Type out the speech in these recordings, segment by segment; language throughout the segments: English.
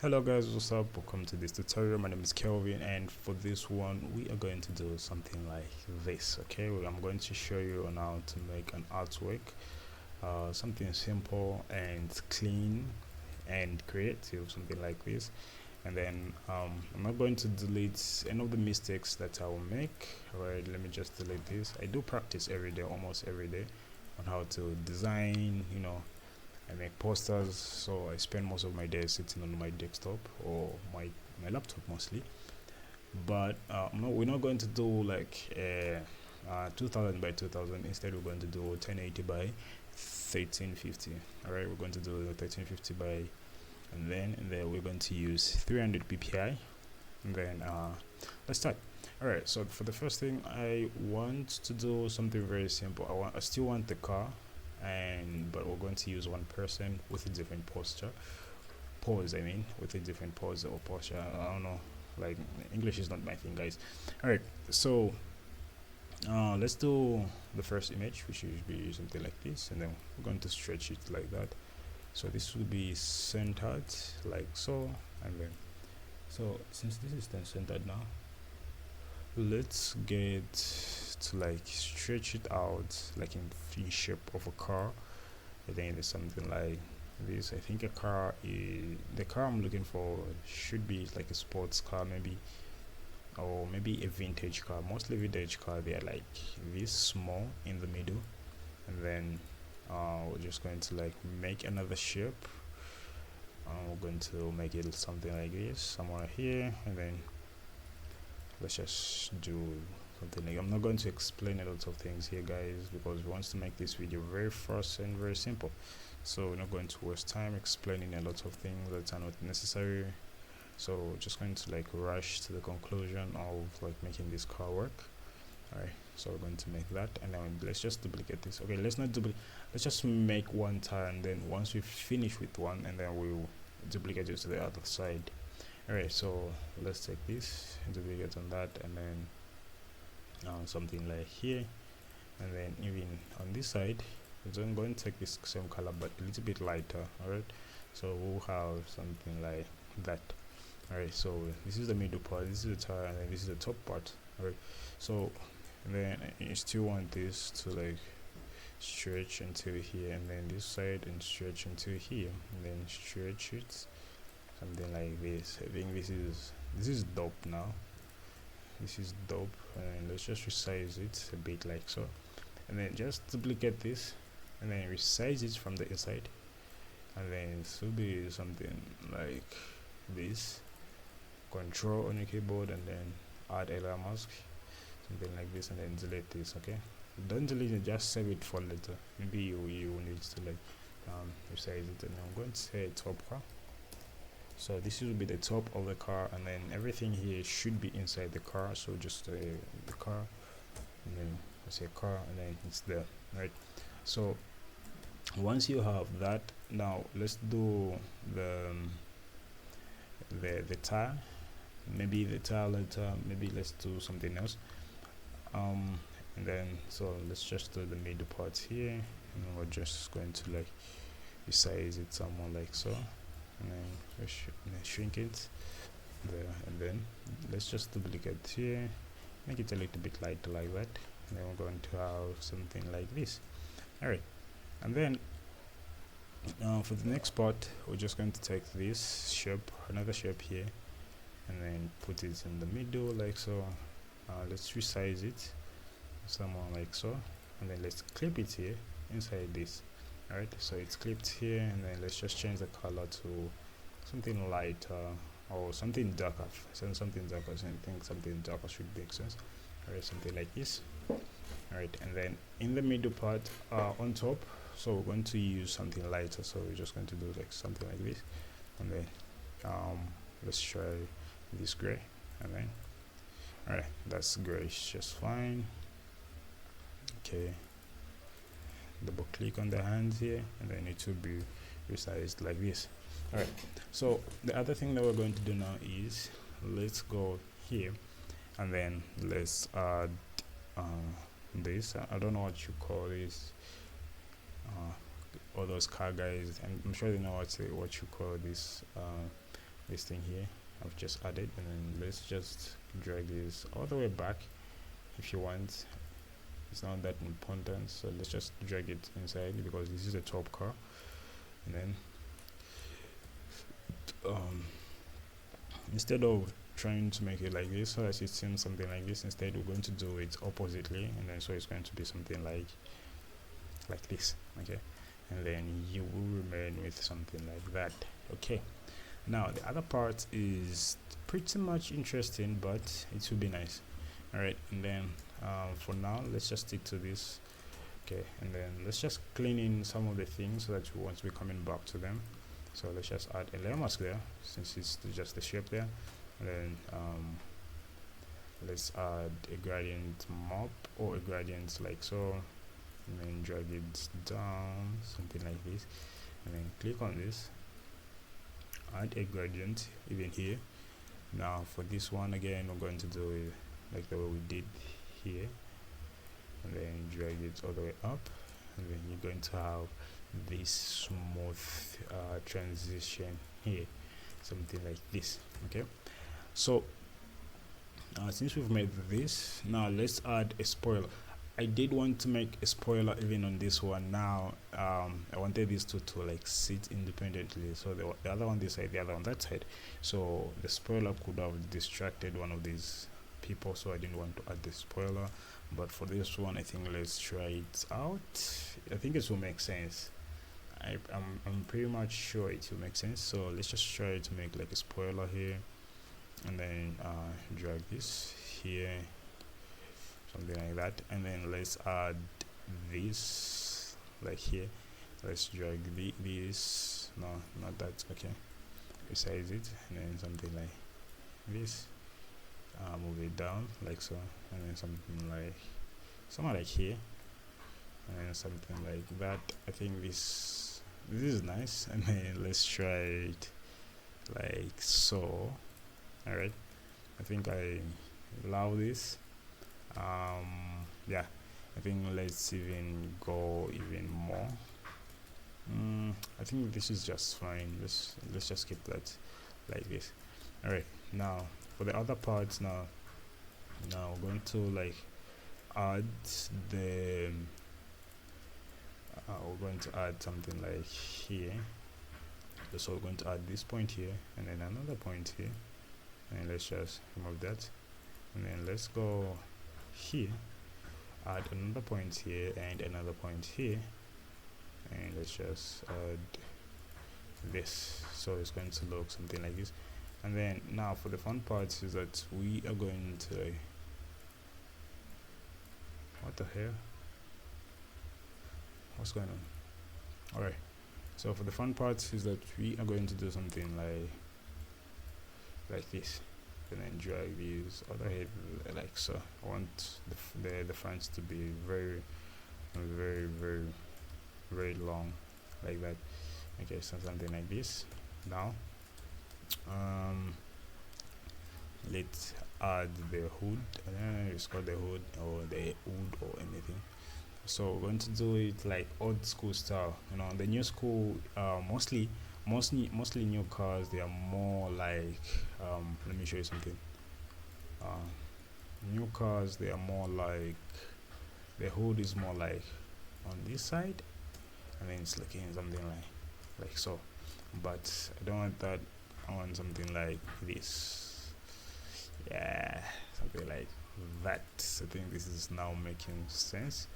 Hello guys, what's up? Welcome to this tutorial. My name is Kelvin, and for this one we are going to do something like this. Okay, I'm going to show you on how to make an artwork, something simple and clean and creative, something like this. And then I'm not going to delete any of the mistakes that I will make. Alright, let me just delete this. I do practice every day, almost every day, on how to design, I make posters, so I spend most of my day sitting on my desktop or my laptop mostly. But we're not going to do like 2000 by 2000. Instead, we're going to do 1080 by 1350. All right, we're going to do 1350 by, and then we're going to use 300 ppi. And then let's start. All right, so for the first thing, I want to do something very simple. I still want the car, but we're going to use one person with a different pose, I mean, with a different pose or posture. I don't know, like, English is not my thing, guys. All right, so let's do the first image, which should be something like this, and then we're going to stretch it like that. So this will be centered like so, and then so since this is then centered now, let's get to like stretch it out like in shape of a car. I think it's something like this. I think the car I'm looking for should be like a sports car, maybe, or maybe a vintage car. Mostly vintage car, they are like this small in the middle, and then we're just going to like make another shape. We're going to make it something like this, somewhere here, and then let's just do something like, I'm not going to explain a lot of things here, guys, because we want to make this video very fast and very simple, so we're not going to waste time explaining a lot of things that are not necessary. So we're just going to like rush to the conclusion of like making this car work. All right, so we're going to make that, and then let's just duplicate this. Okay, let's not duplicate, let's just make one tire, and then once we finish with one, and then we'll duplicate it to the other side. Alright, so let's take this and duplicate on that, and then something like here, and then even on this side I'm going to take this same color but a little bit lighter. Alright, so we'll have something like that. Alright, so this is the middle part, this is the tire, and then this is the top part. Alright, so then you still want this to like stretch until here, and then this side and stretch until here, and then stretch it something like this. I think this is dope now. This is dope, and let's just resize it a bit like so, and then just duplicate this, and then resize it from the inside, and then it will be something like this. Control on your keyboard, and then add a layer mask, something like this, and then delete this. Okay, don't delete it, just save it for later. Maybe you need to like resize it, and I'm going to say top car. So this will be the top of the car, and then everything here should be inside the car. So just the car, and then I say car, and then it's there, right? So once you have that, now let's do the tire. Maybe the tire later. Maybe let's do something else. And then so let's just do the middle part here, and we're just going to like resize it somewhere like so, and then shrink it there, and then let's just duplicate here, make it a little bit lighter like that, and then we're going to have something like this. All right, and then for the next part we're just going to take this shape, another shape here, and then put it in the middle like so. Let's resize it somewhere like so, and then let's clip it here inside this. Alright, so it's clipped here, and then let's just change the color to something lighter or something darker. Something darker, so I think something darker should make sense. Alright, something like this. Alright, and then in the middle part, on top, so we're going to use something lighter, so we're just going to do like something like this, and then let's try this gray, and then alright, that's gray, just fine. Okay, double click on the hands here, and then it will be resized like this. All right, so the other thing that we're going to do now is let's go here, and then let's add this. I don't know what you call this, all those car guys, and I'm sure they know what you call this this thing here I've just added, and then let's just drag this all the way back if you want. It's not that important, so let's just drag it inside because this is a top car. And then instead of trying to make it like this so as it seems something like this, instead we're going to do it oppositely, and then so it's going to be something like this, okay, and then you will remain with something like that. Okay, now the other part is pretty much interesting, but it will be nice. All right, and then for now let's just stick to this. Okay, and then let's just clean in some of the things so that we won't be coming back to them. So let's just add a layer mask there since it's just the shape there, and then let's add a gradient map or a gradient like so, and then drag it down something like this, and then click on this, add a gradient even here. Now for this one again, we're going to do it like the way we did here, and then drag it all the way up, and then you're going to have this smooth transition here, something like this. Okay, so since we've made this, now let's add a spoiler. I did want to make a spoiler even on this one. Now I wanted these two to like sit independently, so the other one this side, the other on that side, so the spoiler could have distracted one of these people, so I didn't want to add the spoiler. But for this one, I think let's try it out. I think it will make sense. I'm pretty much sure it will make sense, so let's just try to make like a spoiler here, and then drag this here, something like that, and then let's add this like here. Let's drag this, no, not that, okay, resize it, and then something like this, move it down like so, and then something like somewhere like here, and then something like that. I think this is nice, and then let's try it like so. All right, I think I allow this. Yeah, I think let's even go even more. I think this is just fine. Let's just keep that like this. All right, now for the other parts, now we're going to like add the we're going to add something like here. So we're going to add this point here, and then another point here, and let's just remove that, and then let's go here, add another point here and another point here, and let's just add this, so it's going to look something like this. And then now for the fun part is that we are going to what the hell, what's going on? All right, so for the fun part is that we are going to do something like this, and then drag these other head like so. I want the fronts to be very very long like that. Okay, so something like this. Now let's add the hood. It's called the hood or the wood or anything. So we're going to do it like old school style. You know, the new school mostly new cars, they are more like let me show you something. New cars, they are more like the hood is more like on this side, and then it's looking something like so. But I don't want that. I want something like this. Yeah, something like that. I think this is now making sense.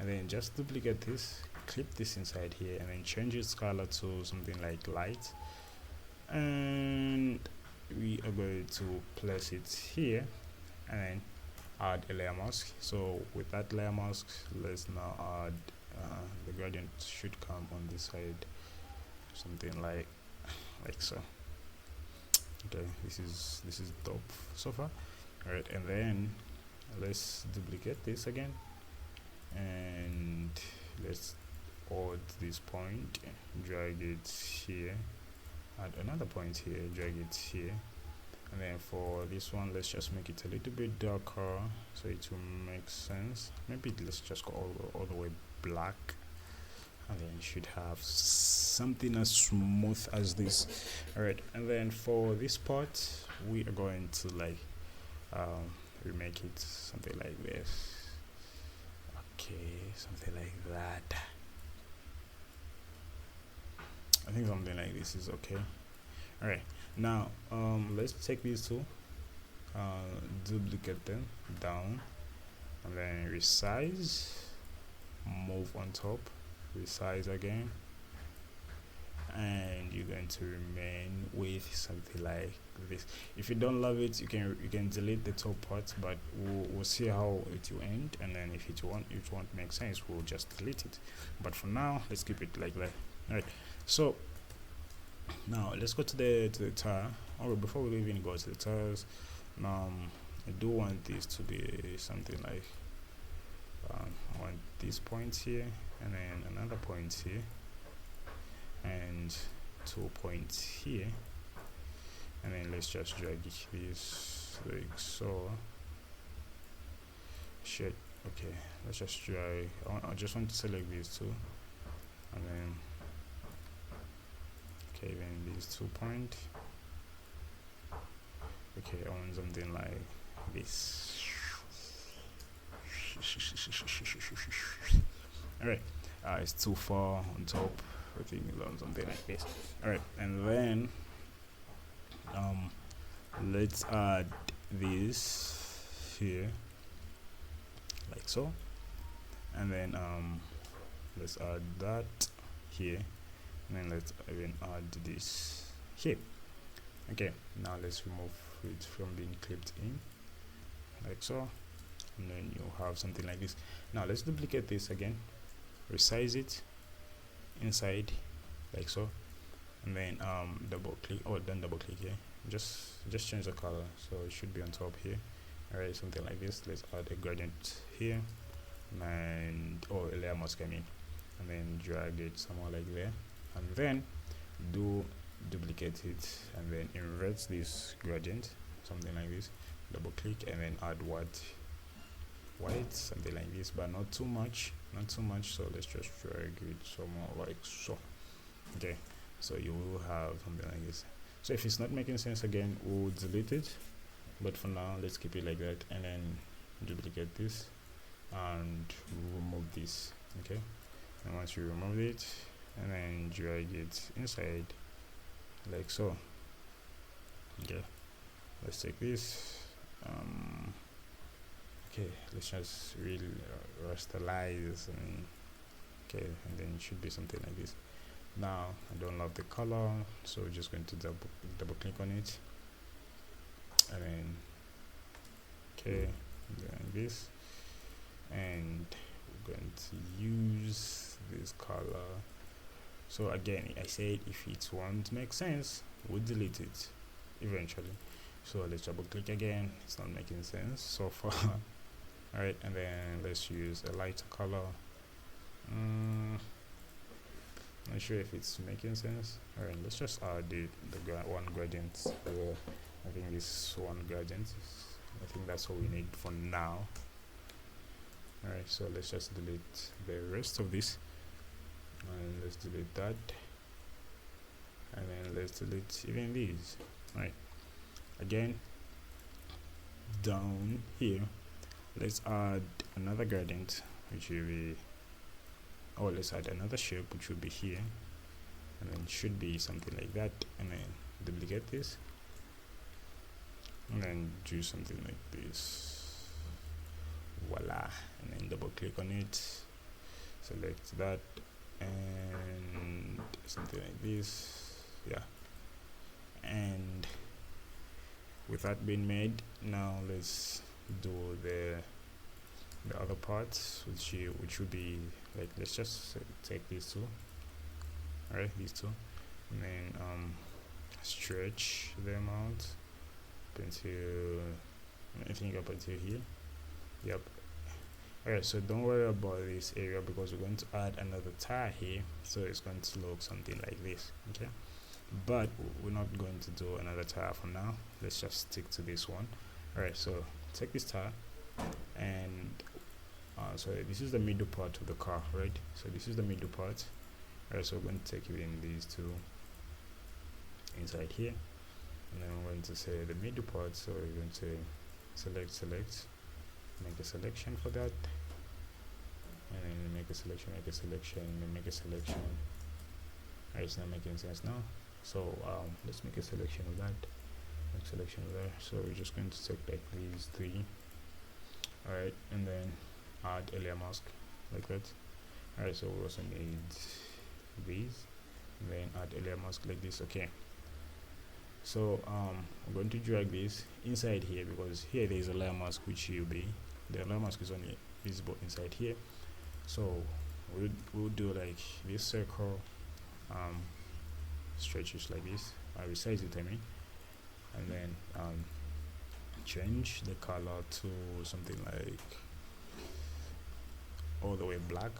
And then just duplicate this, clip this inside here, and then change its color to something like light, and we are going to place it here, and then add a layer mask. So with that layer mask, let's now add the gradient should come on this side, something like so. Okay, this is dope so far. All right, and then let's duplicate this again, and let's add this point, drag it here, add another point here, drag it here, and then for this one let's just make it a little bit darker so it will make sense. Maybe let's just go all the way black, and then you should have something as smooth as this. All right, and then for this part we are going to like remake it something like this. Okay, something like that. I think something like this is okay. All right, now let's take these two, duplicate them down, and then resize, move on top, resize again, and you're going to remain with something like this. If you don't love it, you can delete the top part, but we'll see how it will end, and then if it won't make sense, we'll just delete it. But for now, let's keep it like that. All right, so now let's go to the tire. Or before we even go to the tires, I do want this to be something like I want this point here, and then another point here, and 2 points here, and then let's just drag this like so. Shit. Okay, let's just drag. I just want to select these two, and then okay, then these 2 points. Okay, I want something like this. Alright, it's too far on top. I think something like this. Alright, and then let's add this here like so, and then let's add that here, and then let's even add this here. Okay, now let's remove it from being clipped in like so, and then you have something like this. Now let's duplicate this again, resize it inside like so, and then double click, or then double click here, just change the color so it should be on top here. Alright, something like this. Let's add a gradient here, and a layer mask I mean, and then drag it somewhere like there, and then duplicate it, and then invert this gradient, something like this, double click, and then add white, something like this, but not too much, so let's just drag it somewhere like so. Okay, so you will have something like this. So if it's not making sense, again we'll delete it, but for now let's keep it like that, and then duplicate this and remove this. Okay, and once you remove it, and then drag it inside like so. Okay, let's take this, okay, let's just really rasterize, and okay, and then it should be something like this. Now I don't love the color, so we're just going to double click on it, and then okay, then this, and we're going to use this color. So again, I said if it won't make sense, we'll delete it eventually. So let's double click again, it's not making sense so far. Alright, and then let's use a lighter color. Not sure if it's making sense. Alright, let's just add the one gradient. I think this one gradient, I think that's all we need for now. Alright, so let's just delete the rest of this, and let's delete that, and then let's delete even these. Right, again down here let's add another gradient, which will be, let's add another shape, which will be here, and then it should be something like that, and then duplicate this, and then do something like this, voila, and then double click on it, select that, and something like this. Yeah, and with that being made, now let's do the other parts, which would be like, let's just take these two. All right, these two, and then stretch them out up until, I think up until here. Yep. Alright, so don't worry about this area, because we're going to add another tire here, so it's going to look something like this. Okay, but we're not going to do another tire for now. Let's just stick to this one. Alright, so take this tire, and so this is the middle part of the car, right? So this is the middle part. Alright, so we're going to take it in these two inside here, and then we're going to say the middle part. So we're going to select, make a selection for that, and then make a selection, and then make a selection. Alright, it's not making sense now. So let's make a selection of that, make selection of that. So we're just going to take like these three. Alright, and then add a layer mask like that. Alright, so we also need these, and then add a layer mask like this. Okay, so I'm going to drag this inside here, because here there is a layer mask which will be, the layer mask is only visible inside here. So we'll do like this circle, stretches like this. I resize it, I mean, and then change the color to something like all the way black.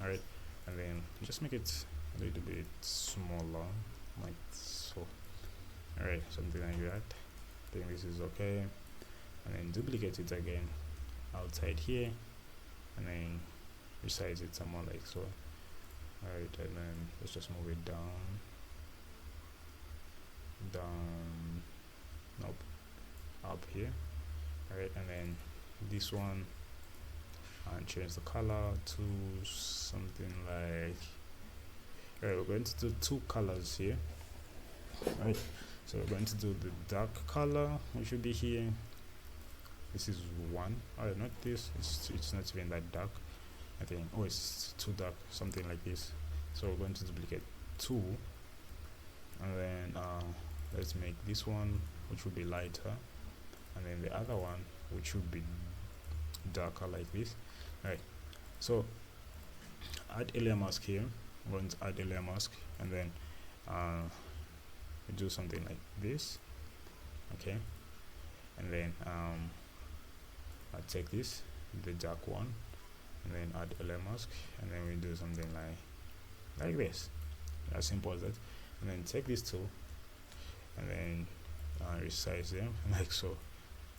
All right, and then just make it a little bit smaller, like so. All right, something like that. I think this is okay, and then duplicate it again outside here, and then resize it somewhere like so. All right, and then let's just move it down, nope, up here. All right, and then this one, and change the color to something like, all right, we're going to do two colors here. All right, so we're going to do the dark color, which should be here. This is one. All right, not this, it's not even that dark, I think. Oh, it's too dark, something like this. So we're going to duplicate two, and then let's make this one, which will be lighter, and then the other one, which will be darker like this. All right, so add a layer mask here. I'm going to add a layer mask, and then do something like this. Okay, and then I take this, the dark one, and then add a layer mask, and then we do something like this, as simple as that. And then take these two, and then resize them like so,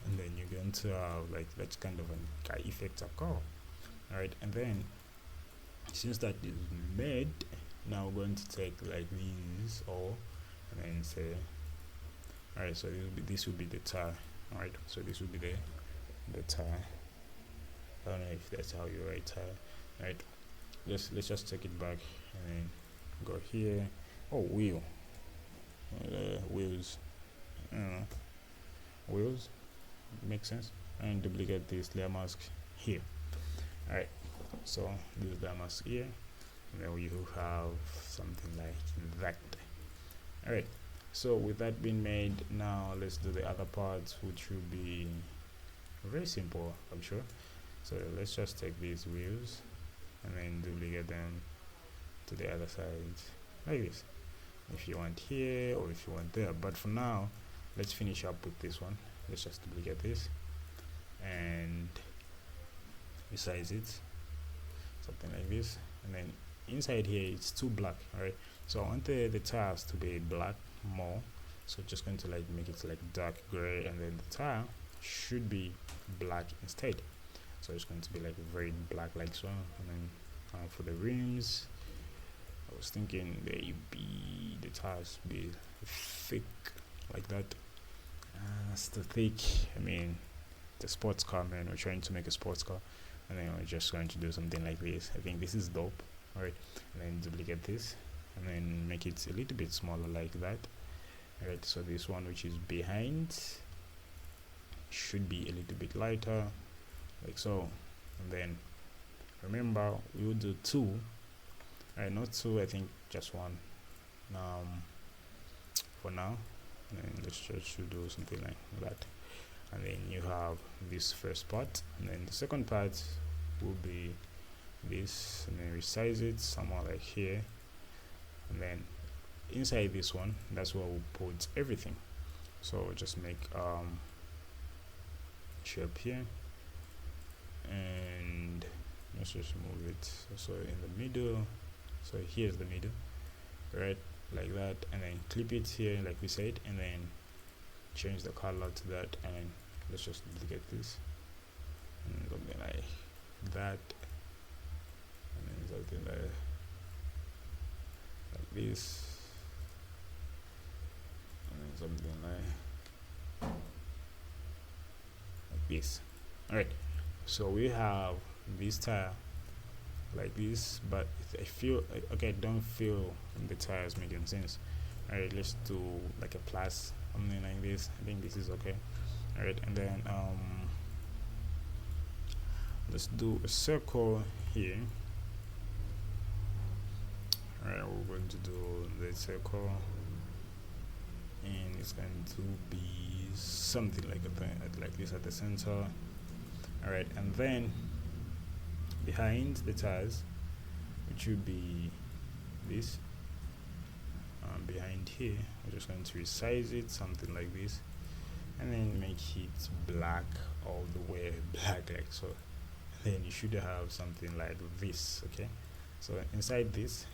and then you're going to have like that's kind of an effect occur. All right, and then since that is made, now we're going to take like these all, and then say, all right, so this will be the tire. All right, so this will be the tire. I don't know if that's how you write tire. All right, let's just take it back, and then go here. Oh, wheel, wheels, wheels, makes sense. And duplicate this layer mask here. All right, so this layer mask here, and then you have something like that. All right, so with that being made, now let's do the other parts, which will be very simple, I'm sure. So let's just take these wheels and then duplicate them to the other side like this, if you want here or if you want there. But for now, let's finish up with this one. Let's just duplicate this and resize it, something like this, and then inside here it's too black. All right, so I want the tires to be black more, so just going to like make it like dark gray, and then the tire should be black instead. So it's going to be like very black like so. And then for the rims, I was thinking the tires be thick like that. It's too thick. I mean, the sports car, man, we're trying to make a sports car, and then we're just going to do something like this. I think this is dope. All right, and then duplicate this, and then make it a little bit smaller like that. All right, so this one which is behind should be a little bit lighter like so. And then remember, we will do two. All right, not two, I think just one for now. And then let's just do something like that. And then you have this first part, and then the second part will be this, and then resize it somewhere like here, and then inside this one, that's where we'll put everything. So just make shape here, and let's just move it so in the middle. So here's the middle, right, like that, and then clip it here like we said, and then change the color to that, and let's just duplicate this and something like that, and then something like this, and then something like this. All right, so we have this tire like this, but I feel okay, don't feel the tires making sense. All right, let's do like a plus, something like this. I think this is okay. All right, and then let's do a circle here. All right, we're going to do the circle, and it's going to be something like a thing like this at the center. All right, and then behind the tires, which would be this, behind here, we're just going to resize it something like this, and then make it black all the way black like so. Then you should have something like this. Okay, so inside this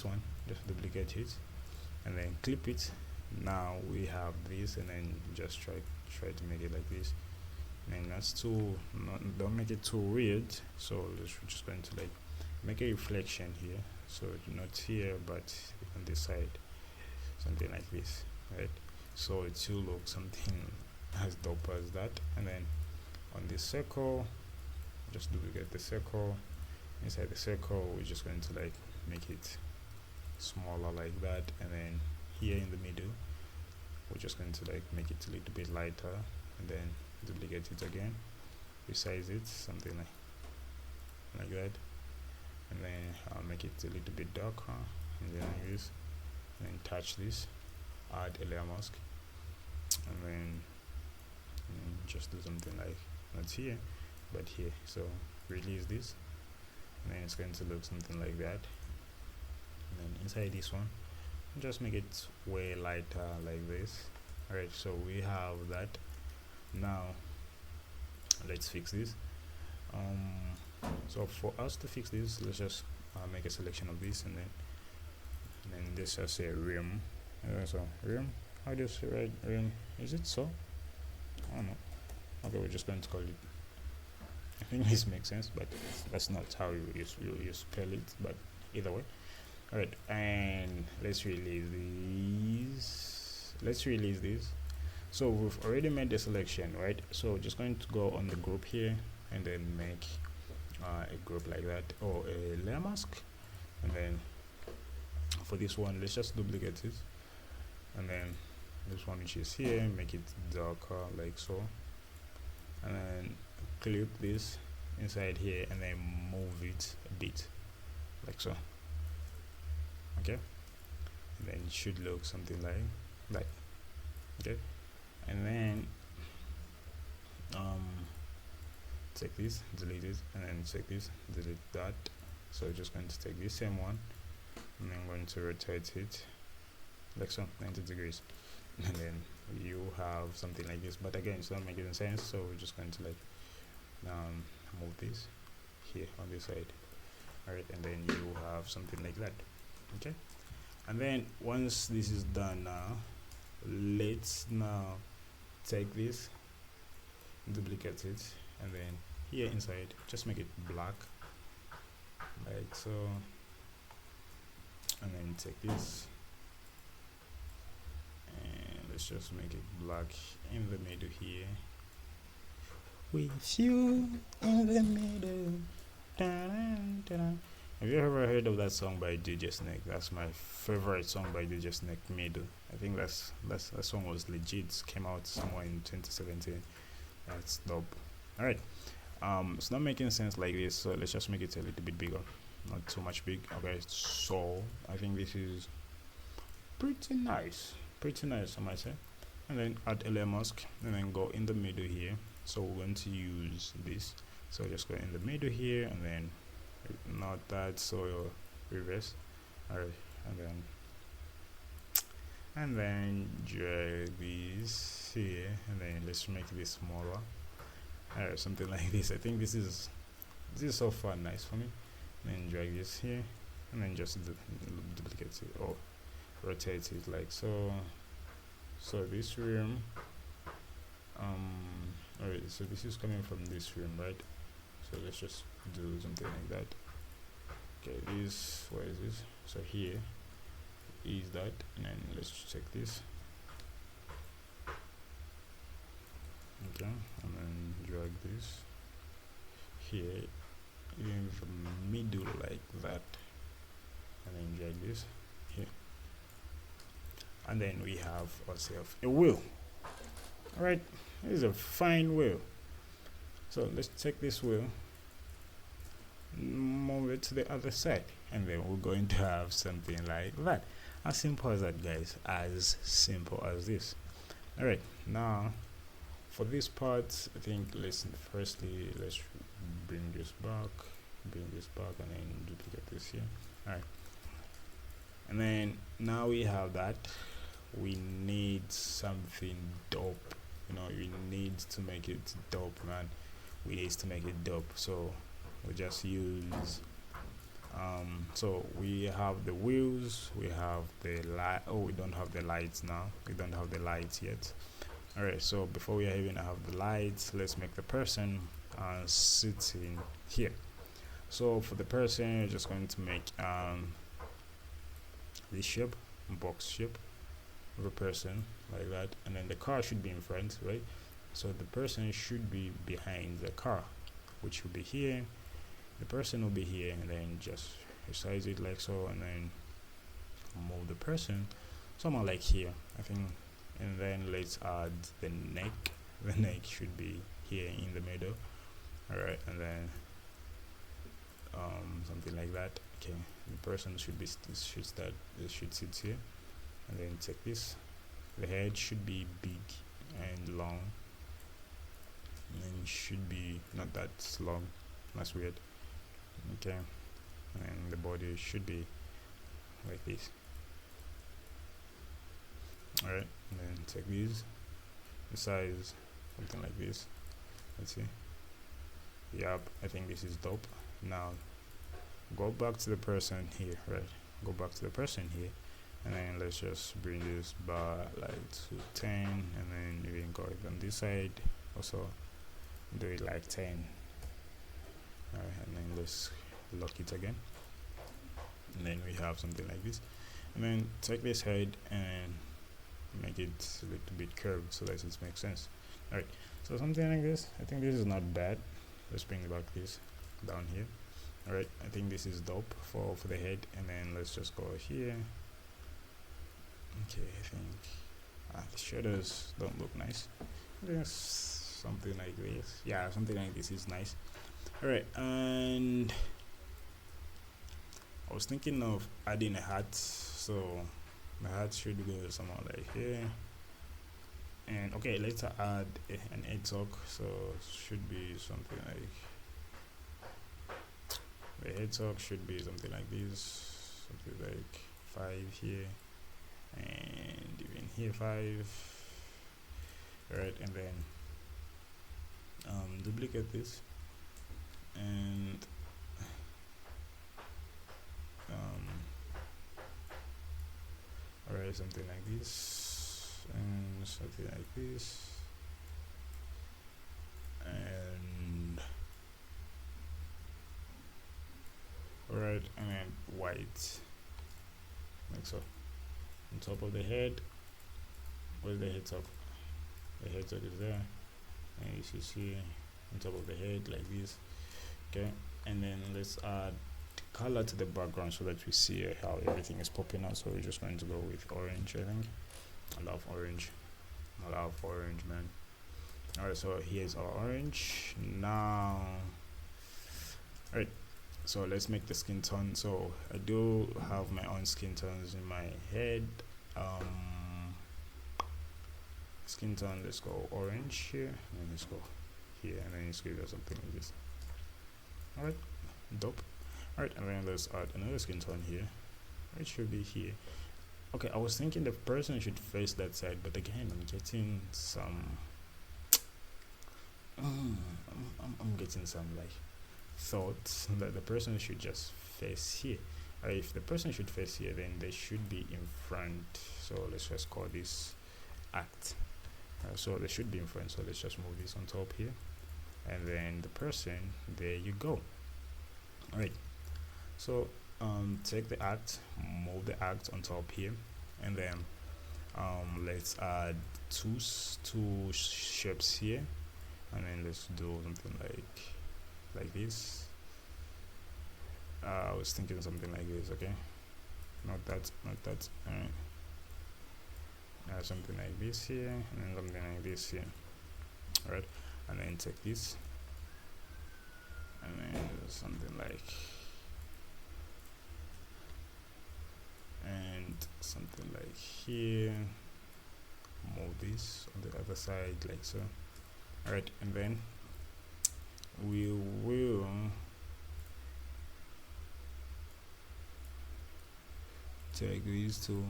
one, just duplicate it and then clip it. Now we have this, and then just try to make it like this, and that's too don't make it too weird. So we're just going to like make a reflection here, so not here but on this side, something like this, right? So it should look something as dope as that. And then on this circle, just duplicate the circle. Inside the circle, we're just going to like make it smaller like that, and then here in the middle, we're just going to like make it a little bit lighter, and then duplicate it again, resize it something like that, and then I'll make it a little bit darker, and then use and then touch this, add a layer mask, and then just do something like not here but here. So release this, and then it's going to look something like that. And then inside this one, just make it way lighter like this. Alright, so we have that. Now let's fix this. So for us to fix this, let's just make a selection of this, and then this just say rim. So rim, how do you say right rim? Is it so? I don't know. Okay, we're just going to call it, I think this makes sense, but that's not how you spell it, but either way. Alright, and let's release this. So we've already made the selection, right? So just going to go on the group here, and then make a group like that, or a layer mask. And then for this one, let's just duplicate it, and then this one which is here, make it darker like so, and then clip this inside here, and then move it a bit like so. Okay, and then it should look something like that. Okay, and then take this, delete it, and then take this, delete that. So we're just going to take this same one, and then I'm going to rotate it like so, 90 degrees, and then you have something like this. But again, it's not making sense, so we're just going to like move this here on this side. Alright, and then you have something like that. Okay, and then once this is done, now let's now take this, duplicate it, and then here inside just make it black like so, and then take this, and let's just make it black in the middle here, with you in the middle. Dun, dun, dun. Have you ever heard of that song by DJ Snake? That's my favorite song by DJ Snake, Middle. I think that song was legit. Came out somewhere in 2017. That's dope. Alright. It's not making sense like this, so let's just make it a little bit bigger. Not too much big. Okay, so I think this is pretty nice. Pretty nice, I might say. And then add a layer mask, and then go in the middle here. So we're going to use this. So just go in the middle here, and then not that, so reverse. Alright, and then drag this here, and then let's make this smaller. Alright, something like this. I think this is so far nice for me. And then drag this here, and then just duplicate it or rotate it like so. So this rim, alright, so this is coming from this rim, right? So let's just do something like that. Okay, this, where is this? So here is that, and then let's check this. Okay, and then drag this here in the middle like that, and then drag this here, and then we have ourselves a wheel. All right, this is a fine wheel. So let's take this wheel, move it to the other side, and then we're going to have something like that. As simple as that, guys, as simple as this. All right, now for this part, I think let's bring this back, and then duplicate this here. All right, and then now we have that. We need something dope, you know, we need to make it dope, man. We need to make it dope, so we just use so we have the wheels, we have the light. Oh, we don't have the lights now, we don't have the lights yet. All right, so before we even have the lights, let's make the person sitting here. So for the person, you're just going to make this shape, box shape of a person like that, and then the car should be in front, right? So the person should be behind the car, which will be here. The person will be here, and then just resize it like so, and then move the person somewhere like here, I think. And then let's add the neck. The neck should be here in the middle. All right, and then something like that. Okay, the person should sit here, and then take this. The head should be big and long, and then should be not that long. That's weird. Okay, and the body should be like this. All right, and then take these, the size, something like this. Let's see. Yep, I think this is dope. Now go back to the person here, right? Go back to the person here, and then let's just bring this bar like to 10, and then even go it on this side also, do it like 10. All right, and then let's lock it again, and then we have something like this. And then take this head and make it a little bit curved so that it makes sense. All right, so something like this. I think this is not bad. Let's bring back this down here. All right, I think this is dope for the head. And then let's just go here. Okay, I think the shoulders don't look nice. Just something like this. Yeah, something like this is nice. All right, and I was thinking of adding a hat, so the hat should go somewhere like here. And okay, let's add an headstock, so should be something like the headstock should be something like this, something like 5 here, and even here 5. Alright, and then duplicate this, and alright, something like this, and something like this, and alright, and then white like so on top of the head. Where's the head top? The head top is there, and you should see on top of the head like this. Okay, and then let's add color to the background so that we see how everything is popping out. So we're just going to go with orange. I think I love orange, man. Alright, so here's our orange now. Alright, so let's make the skin tone. So I do have my own skin tones in my head. Skin tone, let's go orange here, and let's go here, and then let's give it something like this. Alright, dope. Alright, and then let's add another skin tone here. It should be here. Okay, I was thinking the person should face that side, but again, I'm getting some I'm getting some like thoughts that the person should just face here. If the person should face here, then they should be in front. So let's just call this act. So they should be in front. So let's just move this on top here. and then the person, there you go. All right, so take the act, move the act on top here, and then let's add two shapes here, and then let's do something like this. I was thinking something like this, okay, not that. All right, something like this here, and then something like this here. All right, and then take this, and then something like, and something like here. Move this on the other side like so. All right, and then we will take these two,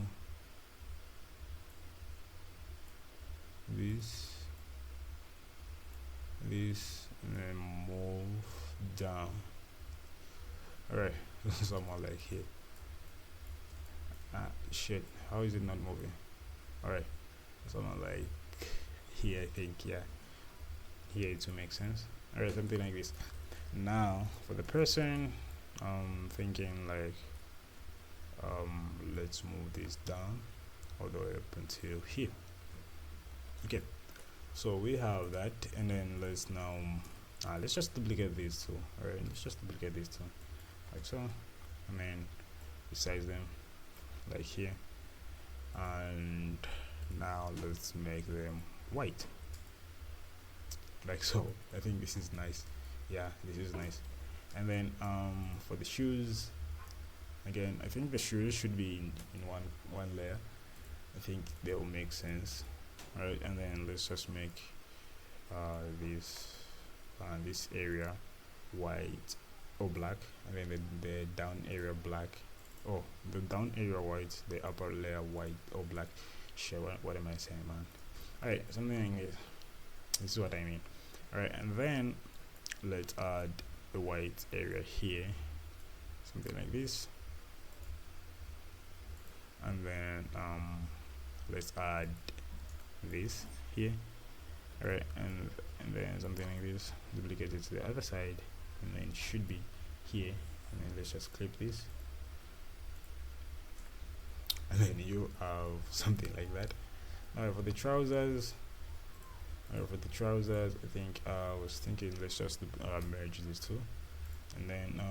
this, and then move down. All right, somewhere like here. Shit, how is it not moving? All right, somewhere like here, I think. Yeah, here it will make sense. All right, something like this. Now for the person, thinking like, let's move this down all the way up until here. Okay, so we have that, and then let's now let's just duplicate these two. All right, let's just duplicate these two like so, and then resize them like here, and now let's make them white like so. I think this is nice. Yeah, this is nice. And then for the shoes, again, I think the shoes should be in one layer. I think they will make sense. All right, and then let's just make this area white or black, and then the down area black. Oh, the down area white, the upper layer white or black. Sure, what am I saying, man? All right, something like this is what I mean. All right, and then let's add the white area here, something like this, and then let's add this here. All right, and then something like this, duplicate it to the other side, and then it should be here, and then let's just clip this, and then you have something like that. Now for the trousers, I think I was thinking let's just merge these two, and then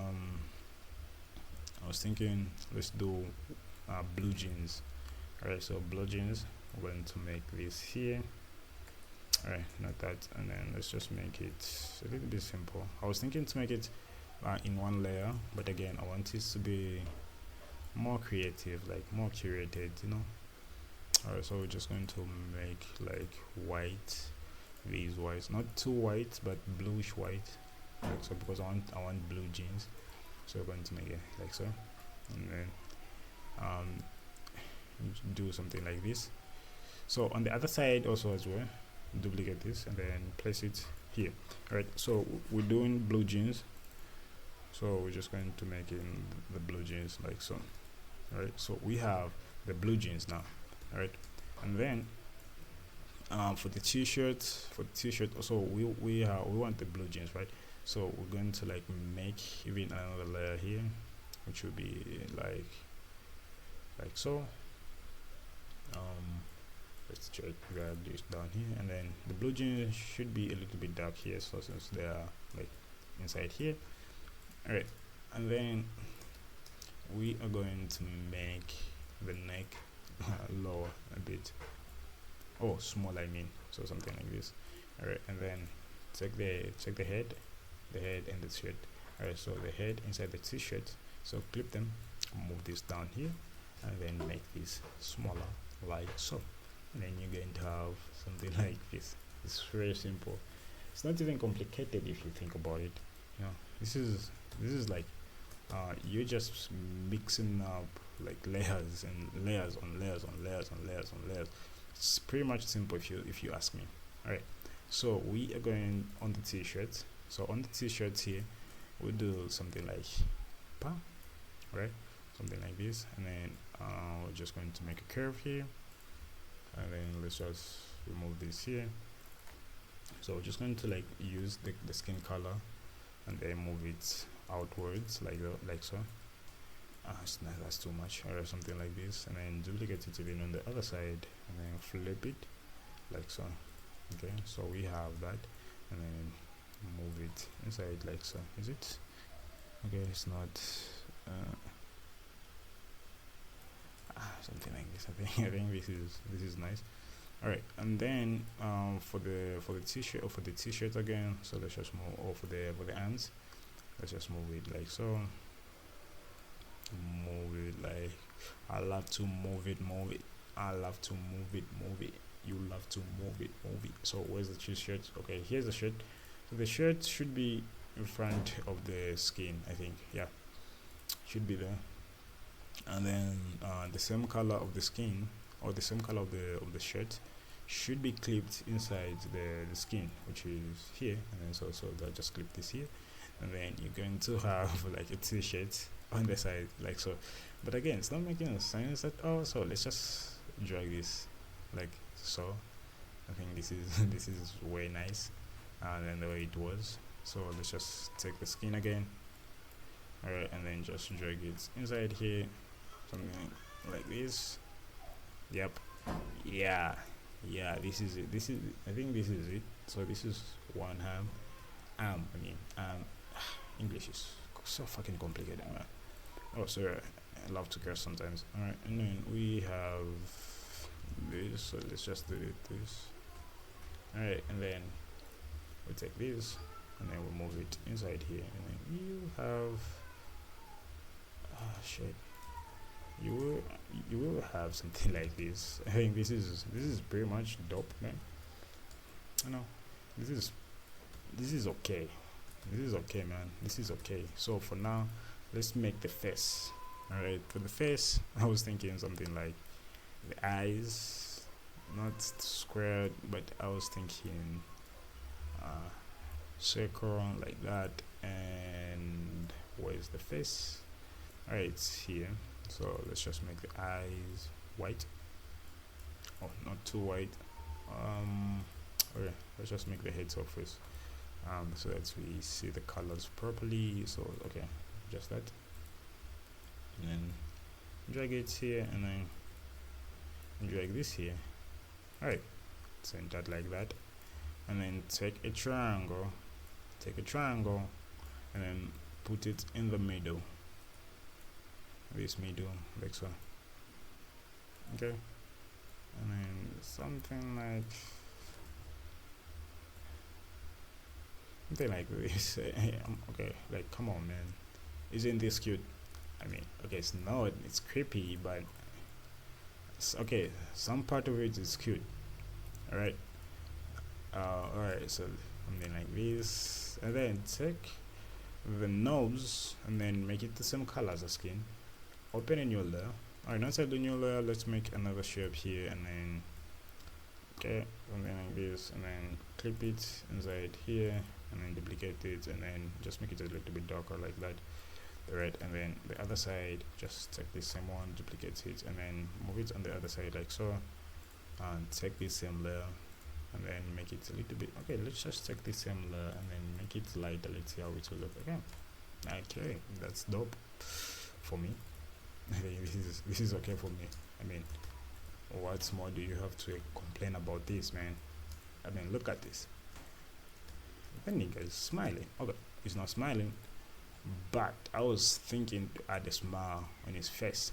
I was thinking let's do blue jeans. All right, so blue jeans, we're going to make this here. All right, not that, and then let's just make it a little bit simple. I was thinking to make it in one layer, but again, I want it to be more creative, like more curated, you know. All right, so we're just going to make like white, these whites, not too white, but bluish white, like so, because I want blue jeans, so we're going to make it like so, and then do something like this. So on the other side also as well, duplicate this and then place it here. All right, so we're doing blue jeans, so we're just going to make it in the blue jeans like so. All right, so we have the blue jeans now. All right, and then for the t-shirt also we want the blue jeans, right? So we're going to like make even another layer here, which will be like so. Let's grab this down here, and then the blue jeans should be a little bit dark here, so since they are like inside here. All right, and then we are going to make the neck lower a bit, oh small I mean, so something like this. All right, and then check the head and the shirt. All right, so the head inside the t-shirt, so clip them, move this down here, and then make this smaller like so, and then you're going to have something like this. It's very simple. It's not even complicated if you think about it. You know, this is like you're just mixing up like layers and layers on layers on layers on layers on layers. It's pretty much simple if you ask me. All right, so we are going on the t-shirt. So on the t-shirt here, we'll do something like pa, right? Something like this, and then we're just going to make a curve here, and then let's just remove this here. So we're just going to like use the skin color and then move it outwards like so. It's not, that's too much, or something like this, and then duplicate it again on the other side and then flip it like so. Okay, so we have that, and then move it inside like so. Is it okay? It's not something like this. I think this is nice. All right, and then for the t-shirt, or for the t-shirt again, so let's just move, or for the hands, let's just move it like so. Move it like, I love to move it. I love to move it. You love to move it. So where's the t-shirt? Okay, here's the shirt. So the shirt should be in front of the skin, I think. Yeah, should be there. And then the same color of the skin, or the same color of the shirt, should be clipped inside the skin, which is here. And then so they'll just clip this here, and then you're going to have like a t-shirt on the side like so. But again, it's not making any sense at all, so let's just drag this like so. I think this is this is way nice, and then the way it was. So let's just take the skin again. Alright, and then just drag it inside here, something like this. Yep, yeah, this is it. I think this is it. So this is one ham. English is so fucking complicated, man. Oh, sorry, I love to curse sometimes. Alright, and then we have this, so let's just delete this. Alright, and then we take this, and then we move it inside here, and then you have shit. You will have something like this. I think this is pretty much dope, man. I know this is okay. This is okay, man. This is okay. So for now, let's make the face. Alright, for the face, I was thinking something like the eyes, not squared, but I was thinking circle like that. And where's the face? Alright, it's here. So let's just make the eyes white. Oh, not too white. Okay, let's just make the head surface. So that we see the colors properly. So okay, just that, and then drag it here, and then drag this here. Alright, send that like that, and then take a triangle, and then put it in the middle, this middle like so. Okay, and then something like this. Okay, like, come on, man, isn't this cute? I mean, okay, it's not, it's creepy, but it's okay, some part of it is cute. Alright, alright, so something like this, and then take the nose and then make it the same color as the skin. Open a new layer. Alright, inside the new layer, let's make another shape here, and then okay, something like this, and then clip it inside here, and then duplicate it, and then just make it a little bit darker like that. Right, and then the other side, just take the same one, duplicate it, and then move it on the other side like so, and take this same layer and then make it a little bit okay. Let's just take this same layer and then make it lighter. Let's see how it will look. Okay, that's dope for me. I think this is okay for me. I mean, what more do you have to complain about this, man? I mean, look at this. The nigga is smiling. Okay, he's not smiling, but I was thinking to add a smile on his face.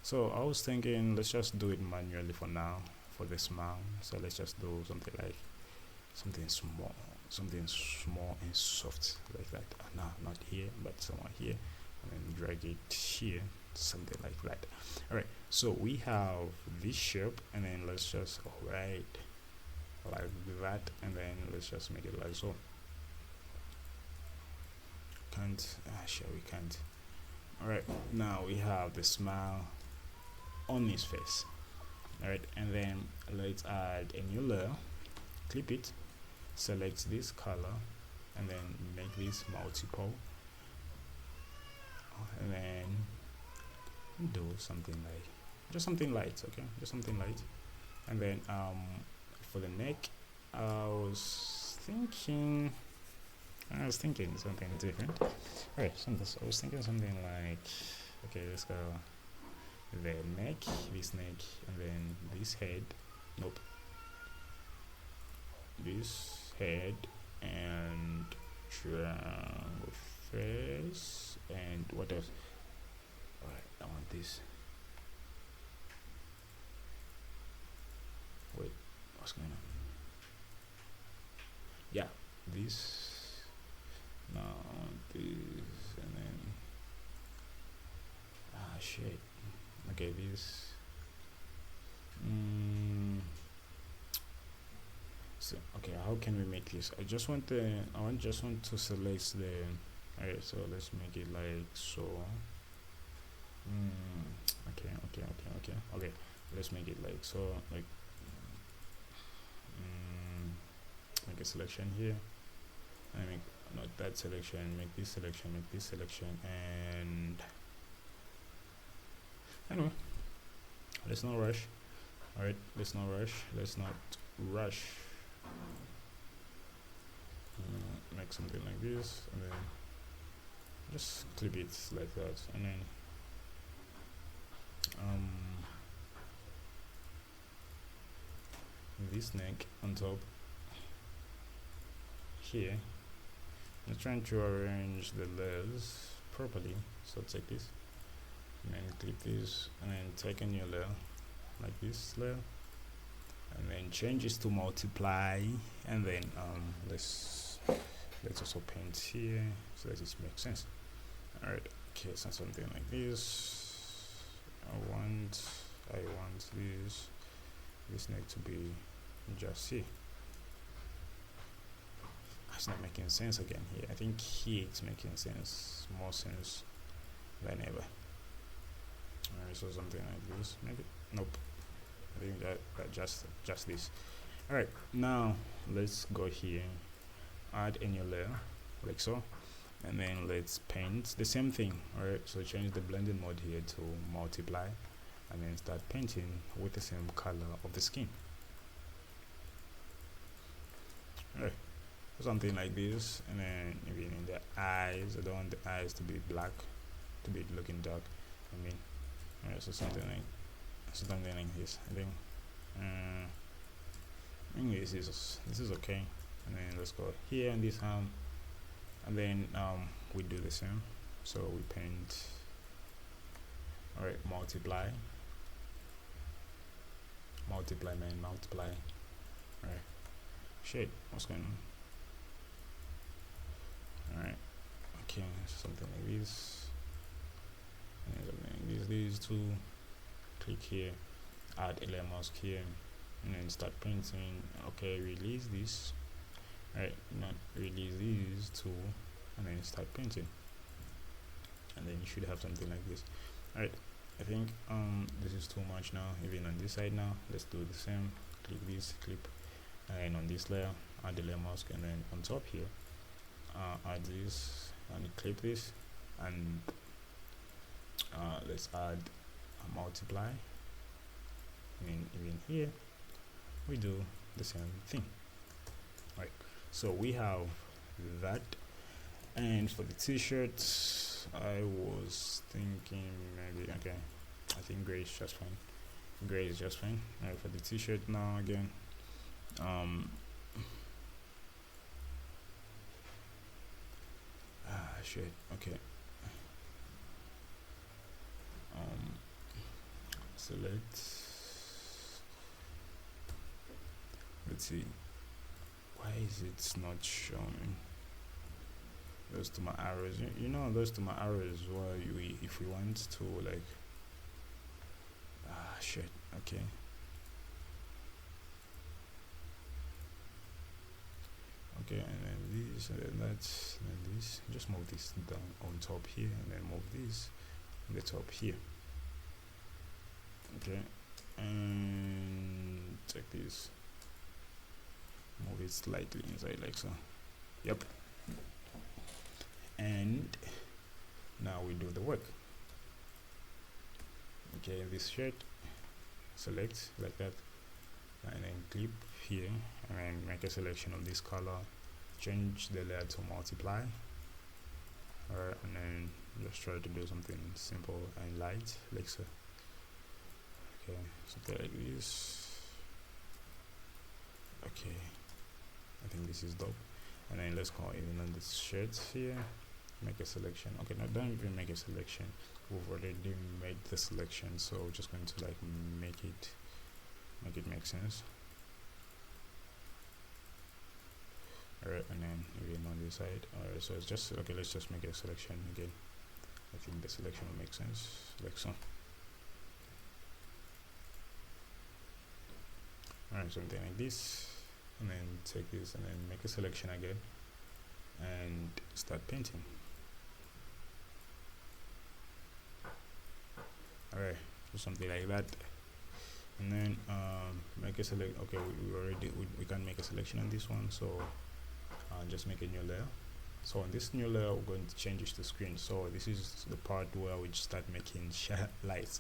So I was thinking, let's just do it manually for now, for the smile. So let's just do something like something small and soft like that. No, not here, but somewhere here, and then drag it here, something like that. All right, so we have this shape, and then let's just like that, and then let's just make it like so. We can't. All right, now we have the smile on his face. All right, and then let's add a new layer, clip it, select this color, and then make this multiple, and then do something like just something light. Okay, just something light. And then for the neck, I was thinking something different. Alright, so I was thinking something like, okay, let's go the neck, this neck, and then this head. Nope. This head and triangle face, and what else? Alright, I want this. Wait, what's going on? Yeah, this. Now this, and then shit. Okay, this. So okay, how can we make this? I want to select the. Alright, so let's make it like so. Okay. Let's make it like so. Like make a selection here. I make not that selection. Make this selection. Make this selection, and anyway, let's not rush. All right, let's not rush. Make something like this, and then just clip it like that, and then this neck on top here. I'm trying to arrange the layers properly, so take this and then click this, and then take a new layer like this layer, and then change this to multiply, and then let's also paint here so that it makes sense. All right, okay, so something like this. I want this neck to be just here. It's not making sense again here. I think here it's making more sense than ever. Alright, so something like this, maybe. Nope. I think that just this. Alright, now let's go here, add a new layer like so, and then let's paint the same thing. Alright, so change the blending mode here to multiply, and then start painting with the same color of the skin. Alright, something like this, and then even in the eyes, I don't want the eyes to be black, to be looking dark. Alright, so something like this. I think this is okay. And then let's go here on this arm, and then we do the same. So we paint. Alright, multiply. Alright, shit, what's going on? Alright, okay, something like this, and something like these two. Click here, add a layer mask here, and then start painting. Okay, release this. Alright, not release these two, and then start painting, and then you should have something like this. Alright, I think this is too much now. Even on this side now, let's do the same. Click this, clip, and on this layer, add the layer mask, and then on top here, add this and clip this, and let's add a multiply, and even here we do the same thing. Right, so we have that. And for the t-shirts, I was thinking maybe, okay, I think gray is just fine. Alright, for the t-shirt now again, shit, okay, select, let's see, why is it not showing those to my arrows? You know, those to my arrows, why if we want to, like, shit, okay, and then this, and then that, and then this. Just move this down on top here, and then move this on the top here. Okay, and take this, move it slightly inside like so. Yep. And now we do the work. Okay, this shirt, select like that, and then clip here, and then make a selection of this color, change the layer to multiply. Alright, and then just try to do something simple and light, like so. Okay, something like this. Okay, I think this is dope. And then let's go in on this shirt here, make a selection. Okay, now don't even make a selection, we've already made the selection, so we're just going to like make it make sense. Alright, and then even on this side. Alright, so it's just okay, let's just make a selection again. I think the selection will make sense, like so. Alright, something like this, and then take this and then make a selection again and start painting. Alright, so something like that, and then make a select. Okay, we can make a selection on this one, so just make a new layer. So on this new layer, we're going to change it to screen. So this is the part where we start making highlights.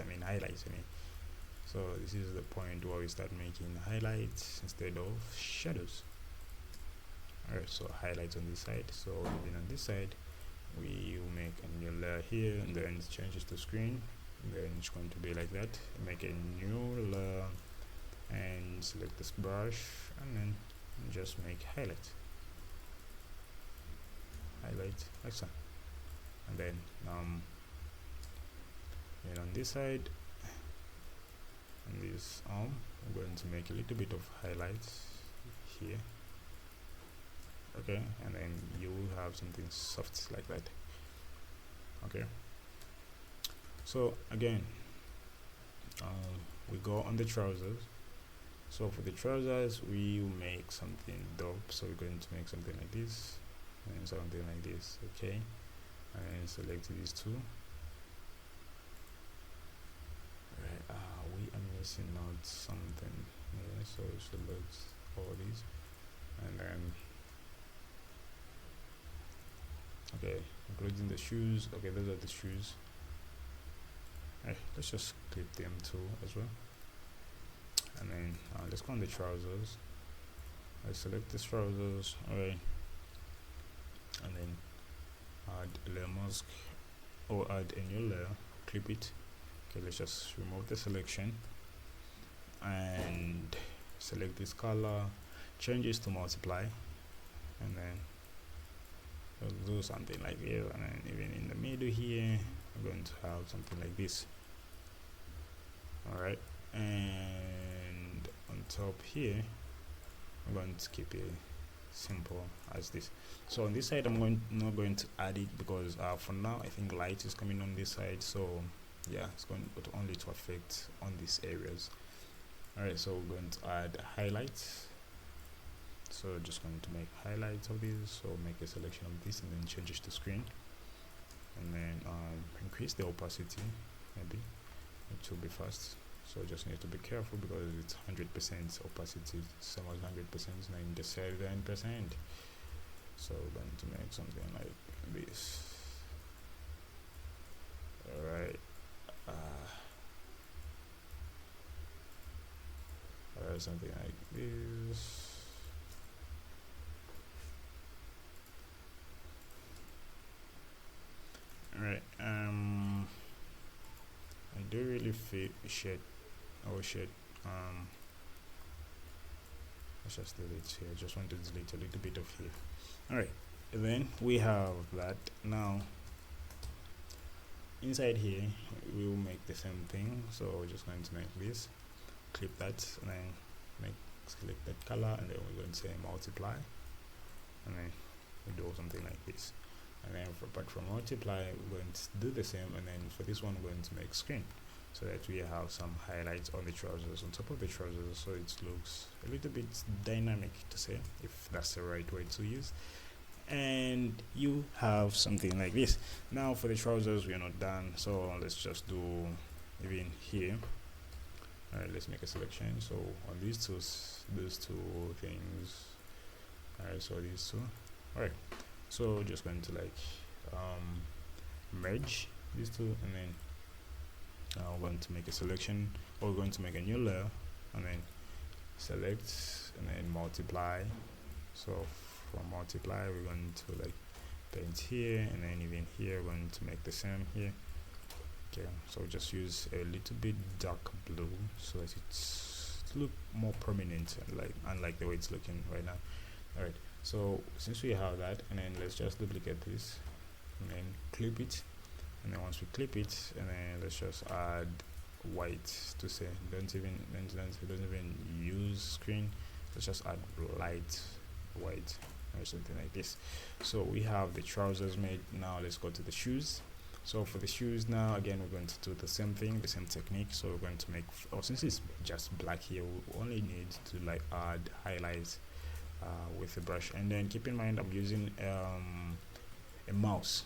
So this is the point where we start making highlights instead of shadows. Alright, so highlights on this side. So even on this side, we will make a new layer here, and then change it to screen. And then it's going to be like that. Make a new layer and select this brush, and then just make highlight like so. And then on this side, and this arm, I'm going to make a little bit of highlights here. Okay, and then you will have something soft like that. Okay, so again, we go on the trousers. So for the trousers, we will make something dope. So we're going to make something like this and something like this. Okay, and select these two. Right, we are missing out something here, so select all these, and then okay, including the shoes. Okay, those are the shoes. Let's just clip them too as well, and then let's go on the trousers. I select the trousers. Alright, and then add a layer mask or add a new layer, clip it. Okay, let's just remove the selection and select this color, change this to multiply, and then we'll do something like this. And then even in the middle here, we're going to have something like this. Alright, and on top here, I'm going to keep it simple as this. So on this side, I'm not going to add it because for now I think light is coming on this side, so yeah, it's going to only to affect on these areas. Alright, so we're going to add highlights. So just going to make highlights of this. So make a selection of this and then change it to screen, and then increase the opacity. Maybe it will be fast, so just need to be careful because it's 100% opacity, some 100%, 97%. So we're going to make something like this. Alright, something like this. Alright, I do really feel shit. Let's just delete here. I just want to delete a little bit of here. Alright, then we have that. Now inside here we will make the same thing, so we're just going to make this, clip that, and then select that color, and then we're going to say multiply, and then we do something like this. And then apart from multiply, we're going to do the same, and then for this one we're going to make screen, so that we have some highlights on the trousers, on top of the trousers, so it looks a little bit dynamic, to say, if that's the right way to use. And you have something like this. Now for the trousers, we are not done, so let's just do even here. Alright, let's make a selection. So on these two things, alright, so these two. Alright, so just going to like merge these two, and then we're going to make a selection, or we're going to make a new layer, and then select, and then multiply. So for multiply, we're going to like paint here, and then even here we're going to make the same here. Okay, so just use a little bit dark blue so that it's look more prominent, like unlike the way it's looking right now. All right, so since we have that, and then let's just duplicate this and then clip it, and then once we clip it, and then let's just add white to say don't even use screen, let's just add light white or something like this. So we have the trousers made. Now let's go to the shoes. So for the shoes now, again, we're going to do the same thing, the same technique. So we're going to make, since it's just black here, we only need to like add highlights with the brush. And then keep in mind I'm using a mouse.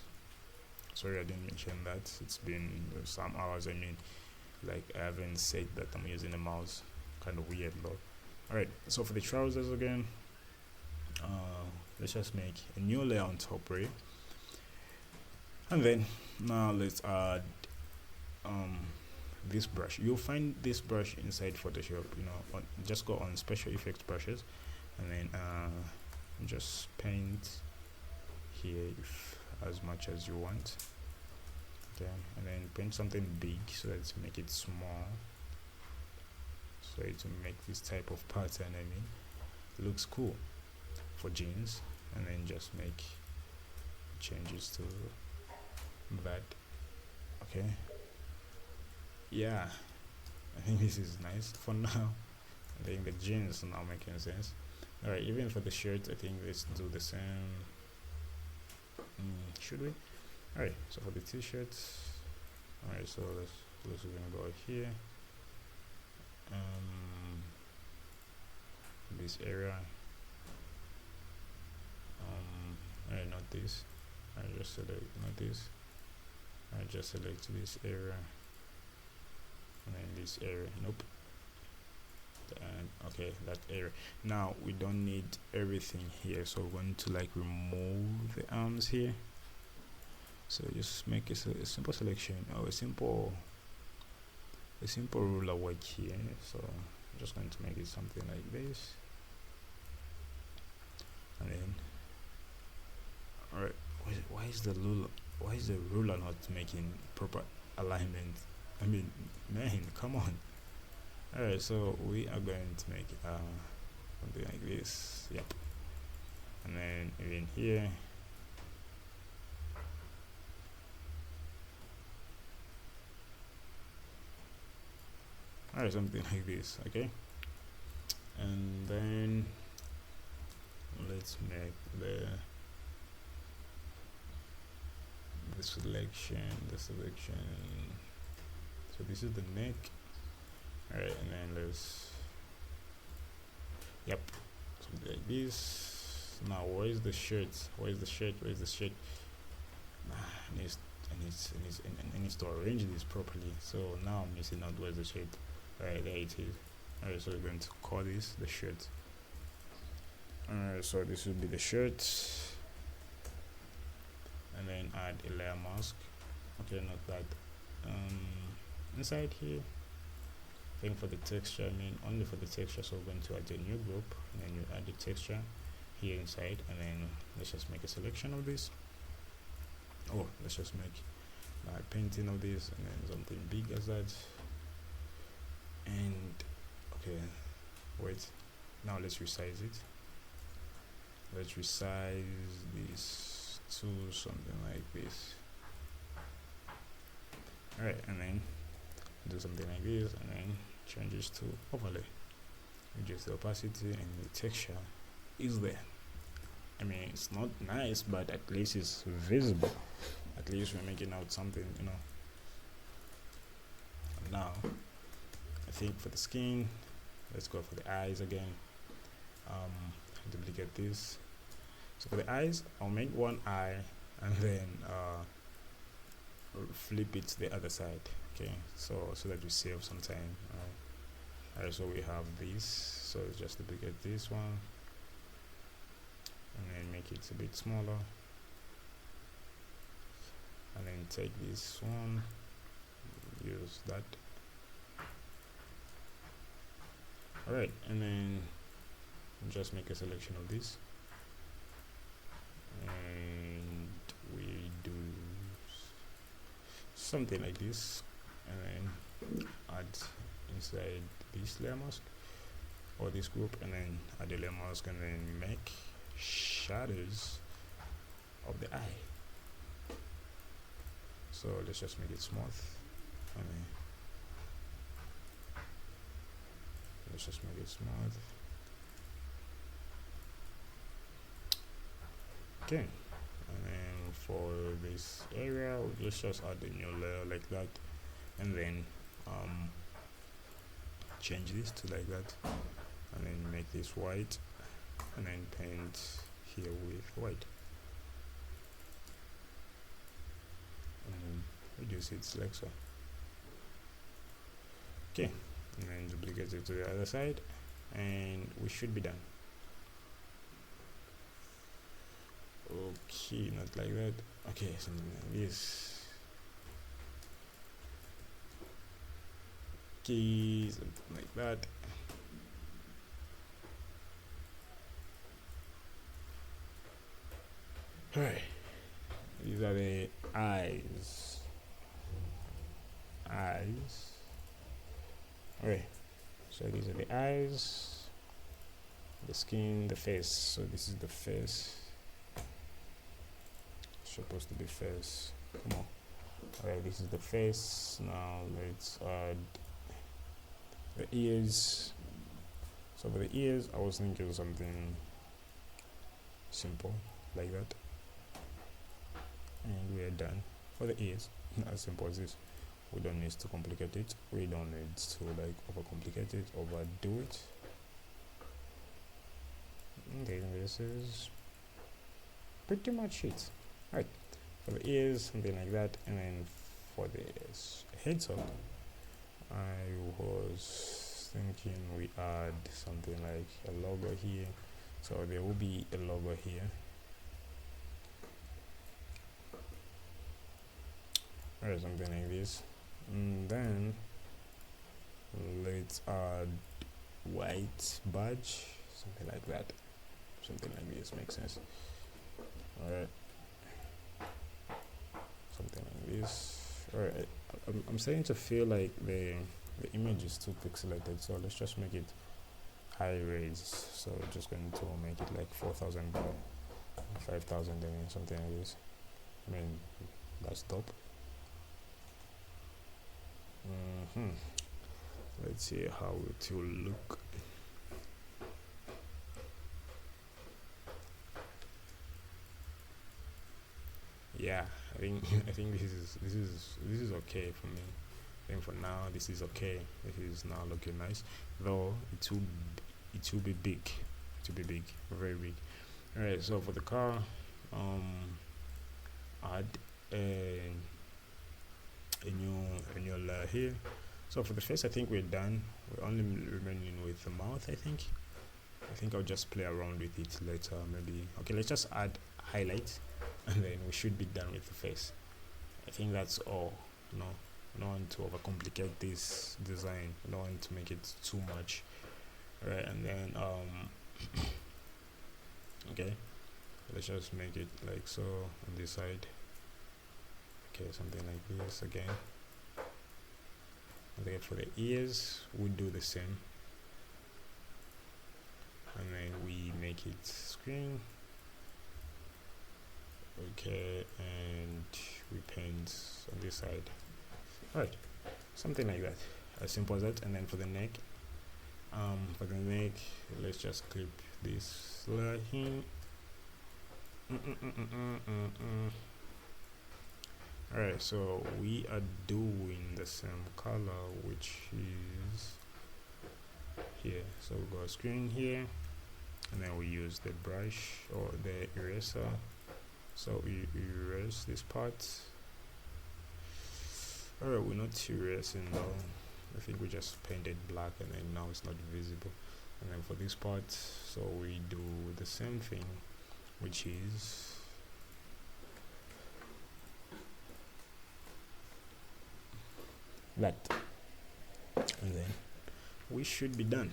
Sorry, I didn't mention that. It's been some hours. I mean, like I haven't said that I'm using a mouse. Kind of weird though. All right, so for the trousers again, let's just make a new layer on top, right? And then now let's add this brush. You'll find this brush inside Photoshop, you know, just go on special effects brushes, and then just paint here as much as you want. Okay, and then paint something big so that to make it small, so to make this type of pattern, I mean, it looks cool for jeans. And then just make changes to that. Okay, yeah, I think this is nice for now. I think the jeans are now making sense. All right, even for the shirt, I think let's do the same. Should we? All right, so for the t-shirts, all right, so let's gonna go here, this area, all right, not this, I just select, not this, I just select this area, and then this area, nope, and okay, that area. Now we don't need everything here, so we're going to like remove the arms here. So just make a simple selection, or a simple ruler work here. So I'm just going to make it something like this, and then all right, why is the ruler not making proper alignment? I mean, man, come on. All right, so we are going to make something like this. Yep, and then even here. Alright, something like this, okay? And then let's make the selection. So this is the neck. Alright, and then let's, yep, something like this. Now where's the shirt? Where's the shirt? I need to arrange this properly. So now I'm missing out where's the shirt. Alright, there it is. Alright, so we're going to call this the shirt. Alright, so this will be the shirt, and then add a layer mask. Okay, not that. Inside here, I think for the texture, I mean only for the texture, so we're going to add a new group, and then you add the texture here inside, and then let's just make a selection of this. Oh, let's just make a painting of this, and then something big as that. And okay, wait, now let's resize it. Let's resize this to something like this. Alright, and then do something like this, and then change this to overlay. Reduce the opacity, and the texture is there. I mean, it's not nice, but at least it's visible. At least we're making out something, you know. Now I think for the skin, let's go for the eyes again. Duplicate this. So for the eyes, I'll make one eye and then flip it to the other side. Okay, so that we save some time. Alright, so we have this. So just duplicate this one and then make it a bit smaller, and then take this one, use that. Alright, and then just make a selection of this, something like this, and then add inside this layer mask or this group, and then add the layer mask, and then make shadows of the eye. So let's just make it smooth, and then let's just make it smooth. Okay, and then for this area, let's just add a new layer like that, and then change this to like that, and then make this white, and then paint here with white, and then reduce it like so. Okay, and then duplicate it to the other side, and we should be done. Okay, not like that. Okay, something like this. Okay, something like that. Alright, these are the eyes. Alright, so these are the eyes, the skin, the face. So this is the face. Supposed to be face. Come on. Alright, this is the face. Now let's add the ears. So for the ears, I was thinking something simple like that, and we are done for the ears. As simple as this. We don't need to complicate it. We don't need to like overcomplicate it, overdo it. Okay, this is pretty much it. Right, for the ears, something like that, and then for the heads up, I was thinking we add something like a logo here. So there will be a logo here. Or something like this, and then let's add white badge, something like that. Something like this makes sense. Alright, something like this. Alright, I'm starting to feel like the image is too pixelated, so let's just make it high res. So we're just going to make it like 4000 by 5000, and then something like this. I mean, that's dope. Let's see how it will look. Yeah, I think this is okay for me. I think for now this is okay. This is now looking nice, though it will be big. It will be big, very big. All right, so for the car, add a new layer here. So for the face, I think we're done. We're only remaining with the mouth. I think I'll just play around with it later, maybe. Okay, let's just add highlight, and then we should be done with the face. I think that's all. No, I don't want to overcomplicate this design. I don't want to make it too much. Right, and then okay, let's just make it like so on this side. Okay, something like this again. Okay, for the ears, we do the same, and then we make it screen. Okay, and we paint on this side. Alright, something like that, as simple as that. And then for the neck, let's just clip this layer here. Alright, so we are doing the same color, which is here. So we go screen here, and then we use the brush or the eraser. So we erase this part. Alright, we're not erasing though. I think we just painted black, and then now it's not visible. And then for this part, so we do the same thing, which is that, and then we should be done.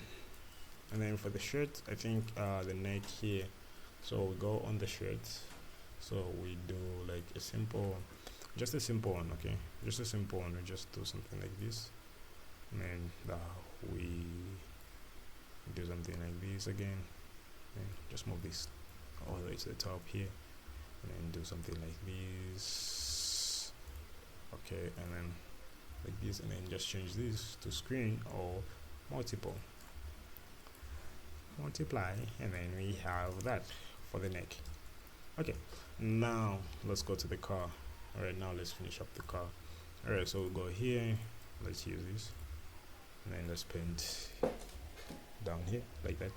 And then for the shirt, I think the neck here, so we go on the shirt, so we do like a simple just a simple one, okay, just a simple one. We just do something like this, and we do something like this again, and just move this all the way to the top here, and then do something like this, okay, and then like this, and then just change this to screen or multiply, and then we have that for the neck. Okay, now let's go to the car. All right, now let's finish up the car. All right, so we'll go here, let's use this, and then let's paint down here like that,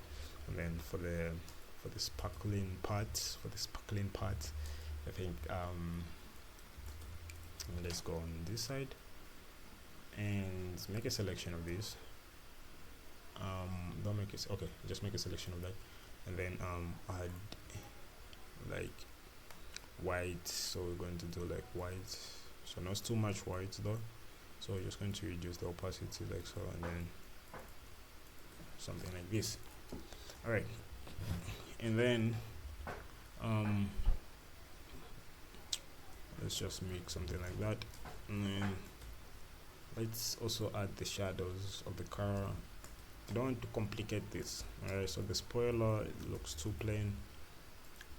and then for the sparkling part, I think let's go on this side and make a selection of this. Don't make it, okay, just make a selection of that, and then add like white. So we're going to do like white, so not too much white though, so we're just going to reduce the opacity like so, and then something like this. All right, and then let's just make something like that, and then let's also add the shadows of the car. I don't want to complicate this. Alright, so the spoiler, it looks too plain,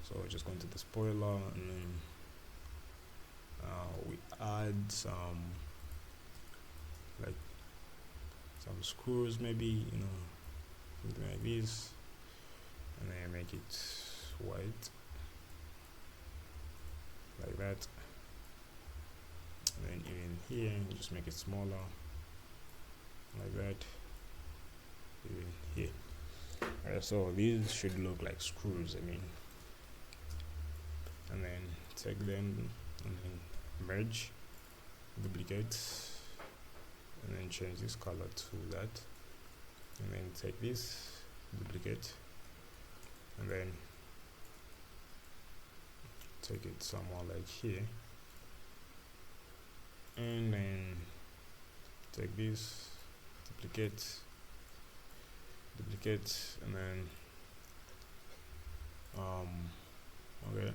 so we're just going to the spoiler, and then we add some like some screws, maybe, you know, something like this, and then make it white like that, and then even here just make it smaller like that, even here. Alright, so these should look like screws, I mean, and then take them and then merge, duplicate, and then change this color to that, and then take this, duplicate, and then take it somewhere like here, and then take this, duplicate, and then okay,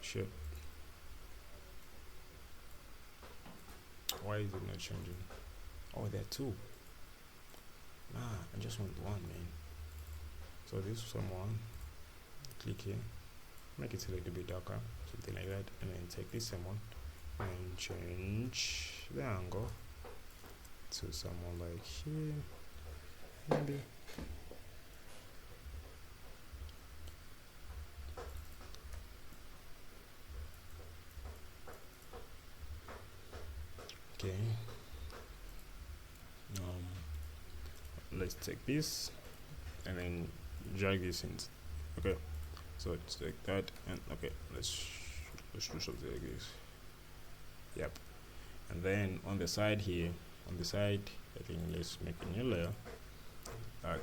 shit, why is it not changing? Oh, there are two. Nah, I just want one, man. So this one, click here, make it a little bit darker, something like that, and then take this one and change the angle to someone like here, maybe. Okay, let's take this and then drag this in. Okay, so it's like that, and okay, let's do something like this. Yep, and then on the side here, I think let's make a new layer,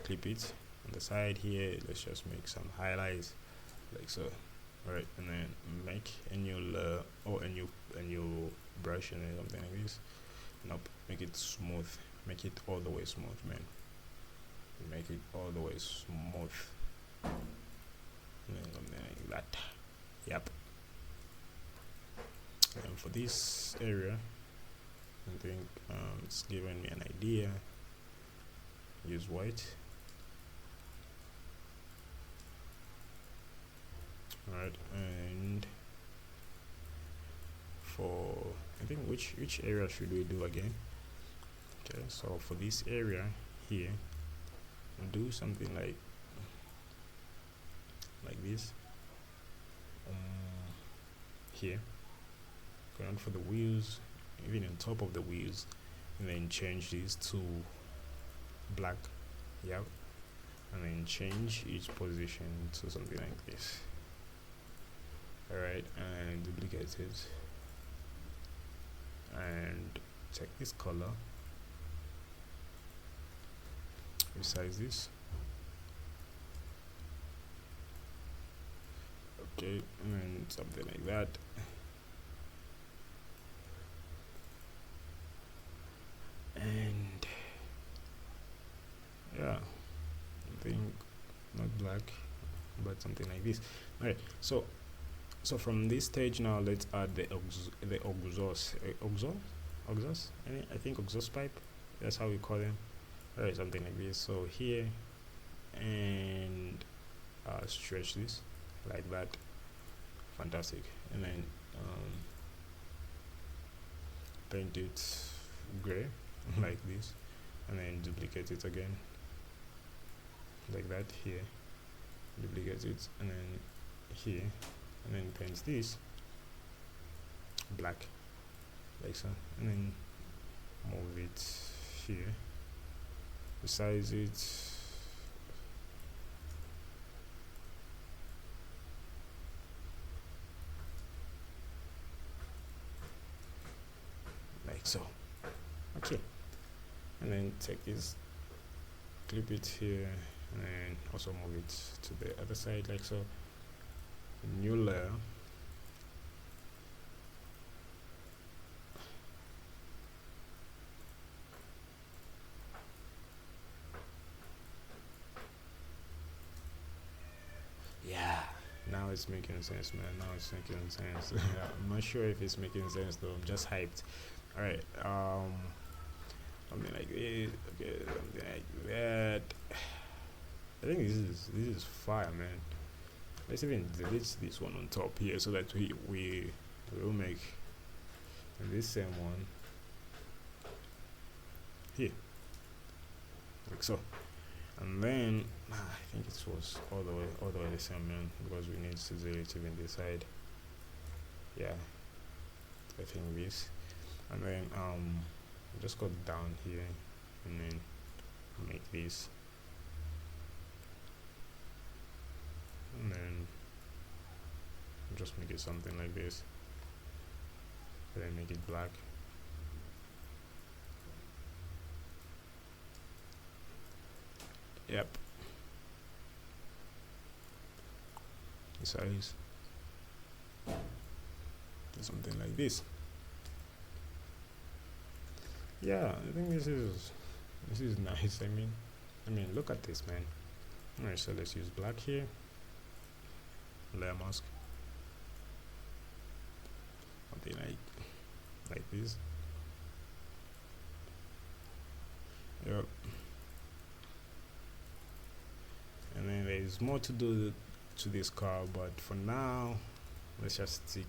clip it on the side here, let's just make some highlights like so. All right, and then make a new layer or a new brush, and then something like this. Nope, make it smooth, make it all the way smooth, man, make it all the way smooth, and then something like that. Yep, and for this area, I think it's giving me an idea. Use white. Alright, and for, I think, which area should we do again? Okay, so for this area here, do something like this, here, going for the wheels, even on top of the wheels, and then change these to black. Yep, and then change each position to something like this. Alright, and duplicate it, and take this color, resize this. Okay, and something like that. And yeah, I think not black, but something like this. Alright, so So from this stage now, let's add the exhaust. I think exhaust pipe. That's how we call them, or something like this. So here, and stretch this like that. Fantastic. And then paint it gray like this, and then duplicate it again like that here, duplicate it, and then here, and then paint this black like so, and then move it here, resize it, like so. Okay, and then take this, clip it here, and then also move it to the other side like so. New layer, yeah, now it's making sense, man. Now it's making sense. I'm not sure if it's making sense though. I'm just hyped. All right, something like this. Okay, something like that. I think this is fire, man. Let's even delete this one on top here so that we will make this same one here like so. And then I think it was all the way the same, man, because we need to delete even this side. Yeah, I think this, and then just go down here and then make this, and then just make it something like this, and then make it black. Yep, the size, something like this. Yeah, I think this is nice. I mean, look at this, man. All right, so let's use black here, layer mask, something like this. Yep. And then there is more to do to this car, but for now let's just stick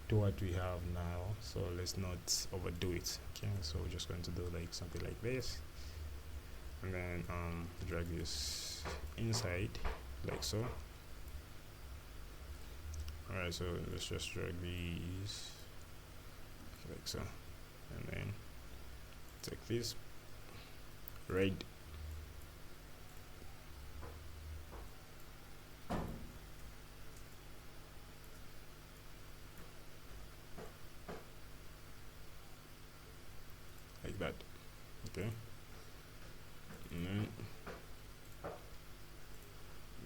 to what we have now, so let's not overdo it. Okay, so we're just going to do like something like this, and then drag this inside like so. Alright, so let's just drag these like so, and then take this red, like that. Okay, and then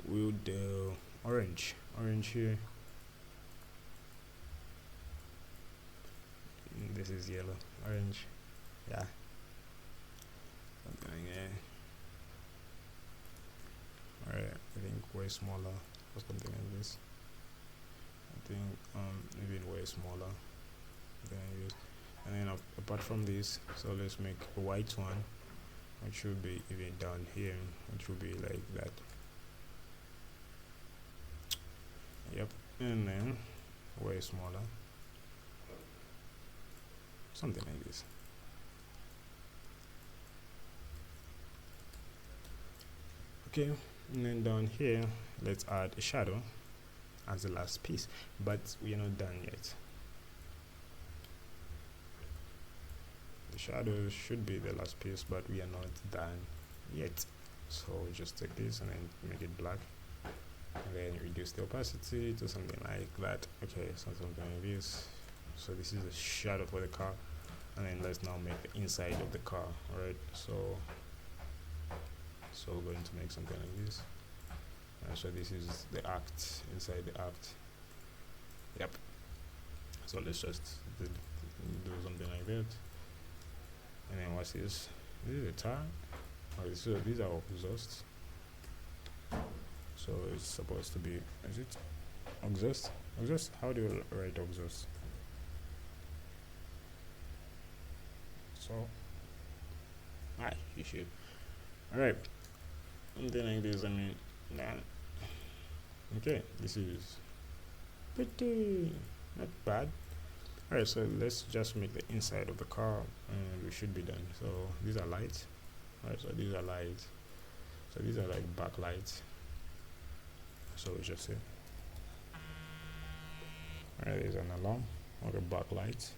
we'll do orange here. This is yellow, orange, yeah, something like that. Alright, I think way smaller or something like this. I think even way smaller than I use. And then apart from this, so let's make a white one, which will be even down here, which will be like that. Yep, and then way smaller, something like this. Okay, and then down here let's add a shadow as the last piece, but we are not done yet. The shadow should be the last piece, but we are not done yet. So just take this and then make it black, and then reduce the opacity to something like that. Okay, so something like this. So this is the shadow for the car, and then let's now make the inside of the car. All right, so we're going to make something like this. So this is the act, inside the act. Yep, so let's just do something like that. And then what's this? This is a tire. Okay, so these are exhausts, so it's supposed to be, is it? exhaust, how do you write exhaust? So you should. All right, something like this. I mean, nah. Okay, this is pretty not bad. All right, so let's just make the inside of the car, and we should be done. So these are lights. All right, so these are lights. So these are like backlights. So we just say, all right, there's an alarm or a backlight.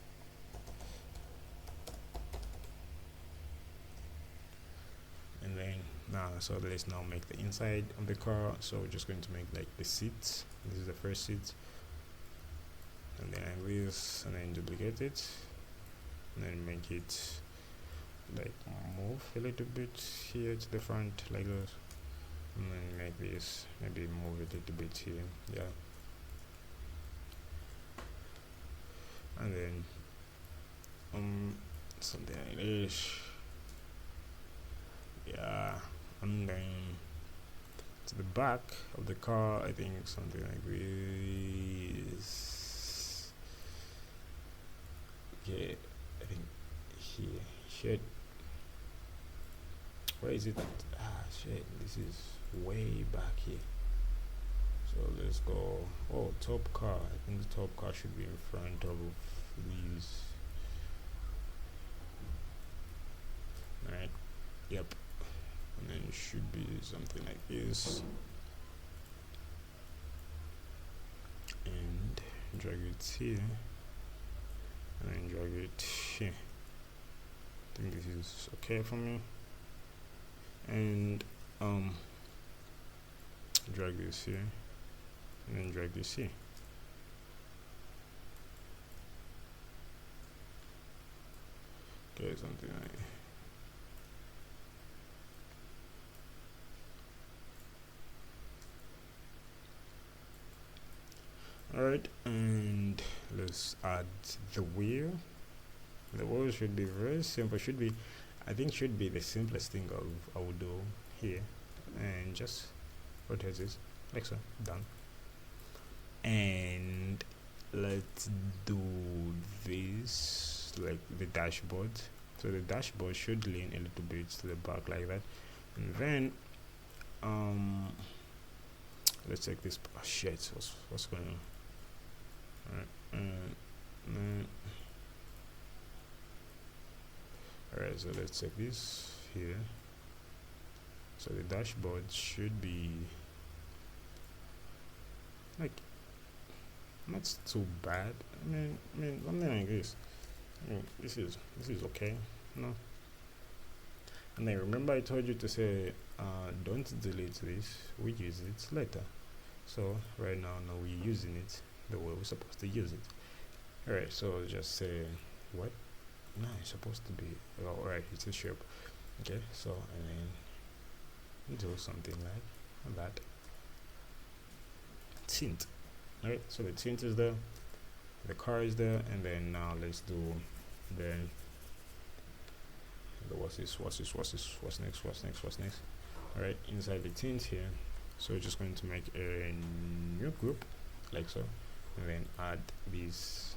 And then now, so let's now make the inside of the car. So we're just going to make like the seats. This is the first seat, and then this, and then duplicate it, and then make it like move a little bit here to the front like this, and then make this maybe move a little bit here, yeah, and then something like this, yeah, and then to the back of the car I think something like this, yeah, I think here, shit, where is it? Shit, this is way back here. So let's go. Oh, top car. I think the top car should be in front of these. Alright, yep. And then it should be something like this. And drag it here. And then drag it here. I think this is okay for me. And drag this here, and then drag this here. Okay, something like alright, and let's add the wheel. The wheel should be very simple, should be, I think should be the simplest thing I will do here, and just rotate this like so, done. And let's do this like the dashboard. So the dashboard should lean a little bit to the back like that, and then let's take this. Oh, shit, what's going on? Alright, so let's take this here. So the dashboard should be like not too bad. I mean something like this. I mean this is okay. No. And then remember I told you to say don't delete this, we use it later. So right now we're using it the way we're supposed to use it. Alright, so just say what? No, it's supposed to be alright, it's a shape. Okay, so and then do something like that. Tint. Alright, so the tint is there, the car is there, and then now let's do then what's next. Alright, inside the tint here, so we're just going to make a new group like so, and then add this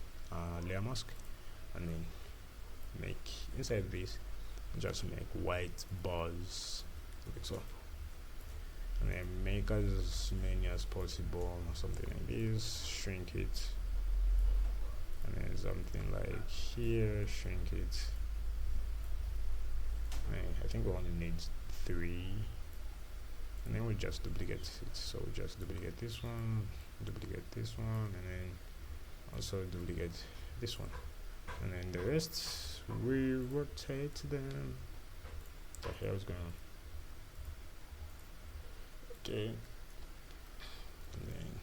layer mask, and then make inside this just make white bars like so, and then make as many as possible, something like this, shrink it, and then something like here, shrink it. I think we only need 3, and then we just duplicate it. So we just duplicate this one, and then also duplicate this one, and then the rest we rotate them. What the hell is going on? Okay, and then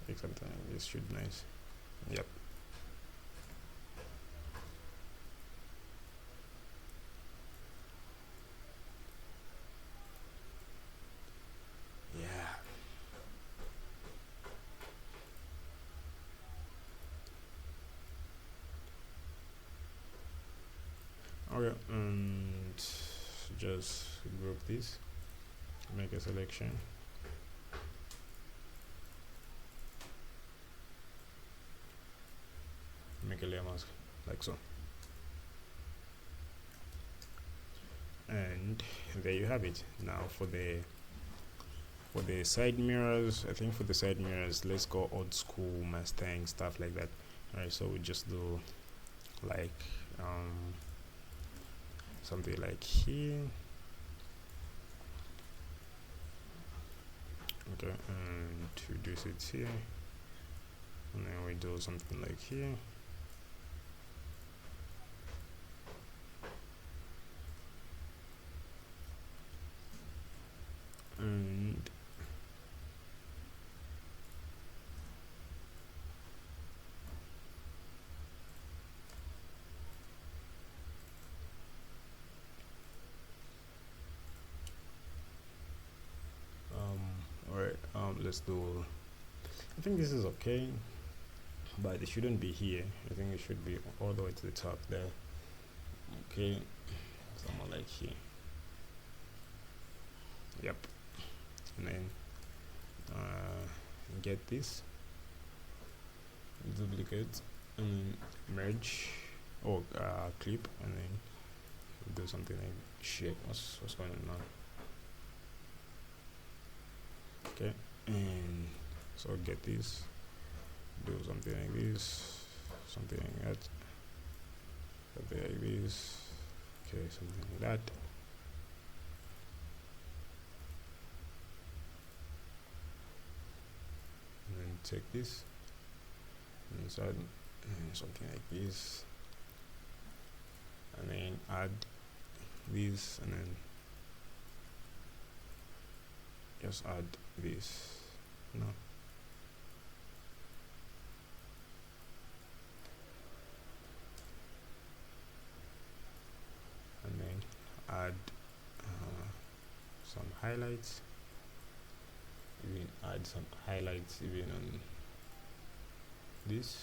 make something like this should be nice. Yep. Yeah. Okay, and just group this, make a selection, make a layer mask like so, and there you have it. Now for the side mirrors, I think for the side mirrors, let's go old school Mustang stuff like that. All right, so we just do like something like here. Okay, and reduce it here, and then we do something like here. And all right, let's do, I think this is okay, but it shouldn't be here. I think it should be all the way to the top there. Okay, somewhere like here. Yep. And then get this, duplicate, and then merge or clip, and then do something like shit. What's going on now? Okay, and so get this, do something like this, something like that, something like this. Okay, something like that. And then take this and inside something like this, and then add this, and then just add this. No. And then add some highlights. Even add some highlights even on this,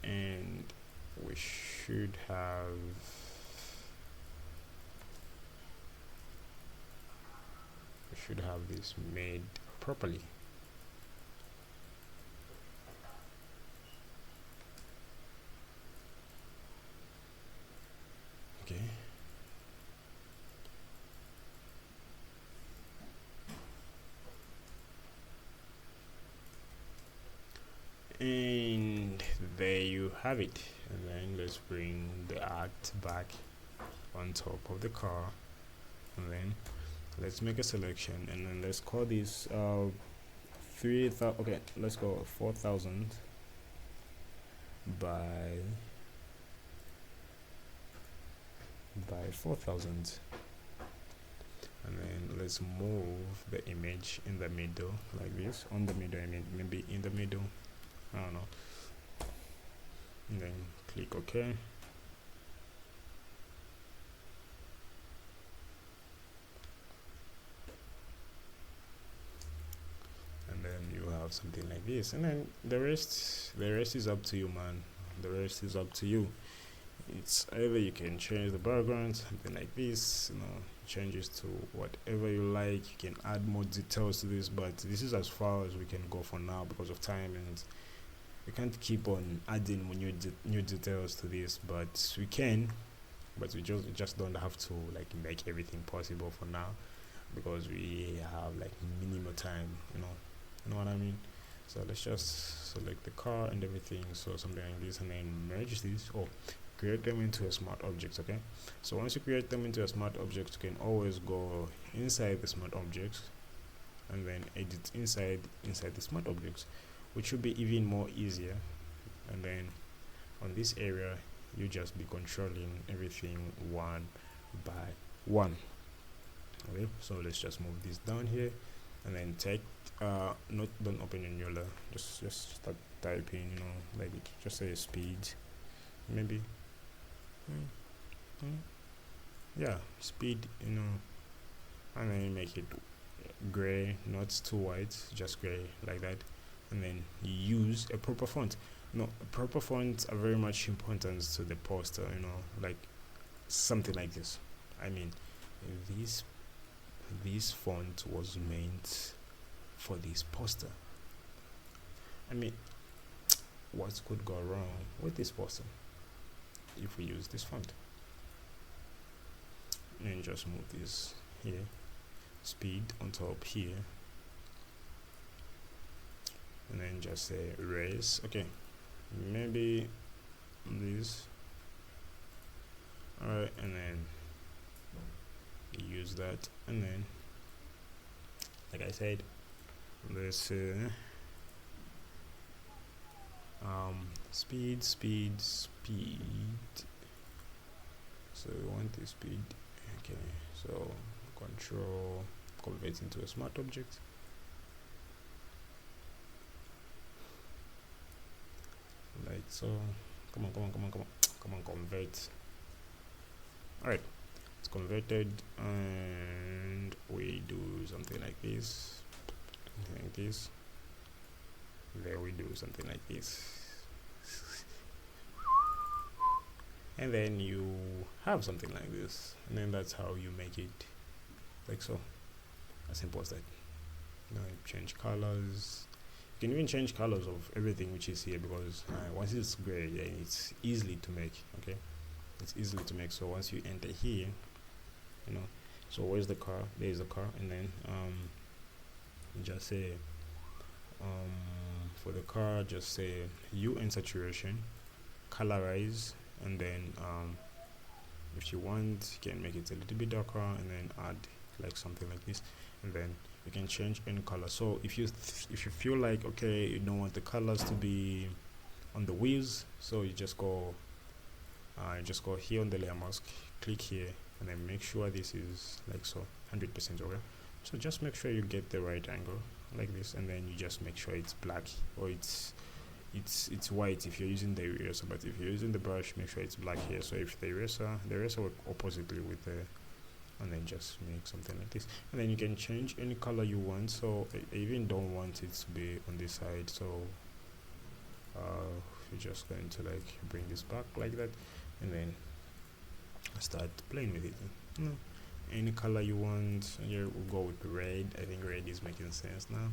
and we should have this made properly. Okay. And there you have it. And then let's bring the art back on top of the car, and then let's make a selection, and then let's call this 3,000. Okay, let's go 4,000 by 4,000, and then let's move the image in the middle like this. On the middle, I mean, maybe in the middle, I don't know. And then click OK. Something like this, and then the rest is up to you, man. The rest is up to you. It's either you can change the background, something like this, changes to whatever you like. You can add more details to this, but this is as far as we can go for now because of time, and we can't keep on adding new details to this, but we can. But we just don't have to like make everything possible for now because we have like minimal time, you know what I mean? So let's just select the car and everything, so something like this, and then merge these or create them into a smart object. Okay, so once you create them into a smart object, you can always go inside the smart objects and then edit inside the smart objects, which should be even more easier. And then on this area you just be controlling everything one by one. Okay, so let's just move this down here, and then take don't open in Yola, just start typing, like just say speed, maybe yeah, speed, and then make it gray, not too white, just gray like that. And then use a proper font. Proper fonts are very much important to the poster, like something like this. I mean, this font was meant for this poster. I mean, what could go wrong with this person if we use this font? And just move this here, speed on top here, and then just say erase. Okay, maybe this. Alright, and then use that, and then like I said, let's speed. So we want the speed. Okay, so control convert into a smart object. Like so. Come on, convert. Alright, it's converted, and we do something like this. There we do something like this. And then you have something like this, and then that's how you make it like so, as simple as that. Now you change colors. You can even change colors of everything which is here, because once it's gray, yeah, it's easily to make. Okay, it's easily to make. So once you enter here, you know, so where's the car? There's the car, and then just say for the car, just say hue and saturation, colorize, and then if you want, you can make it a little bit darker, and then add like something like this, and then you can change any color. So if you feel like, okay, you don't want the colors to be on the wheels, so you just go here on the layer mask, click here, and then make sure this is like so 100% okay. So just make sure you get the right angle like this, and then you just make sure it's black, or it's white if you're using the eraser, but if you're using the brush, make sure it's black here. So if the eraser work oppositely with the, and then just make something like this, and then you can change any color you want. So I even don't want it to be on this side, so you're just going to like bring this back like that, and then start playing with it. Any color you want. Here we'll go with red. I think red is making sense now.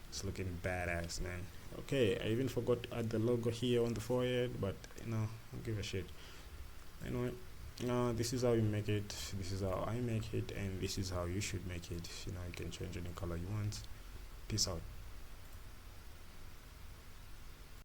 It's looking badass, man. Okay, I even forgot to add the logo here on the forehead, but you know, don't give a shit. Anyway, this is how you make it, this is how I make it, and this is how you should make it. You know, you can change any color you want. Peace out.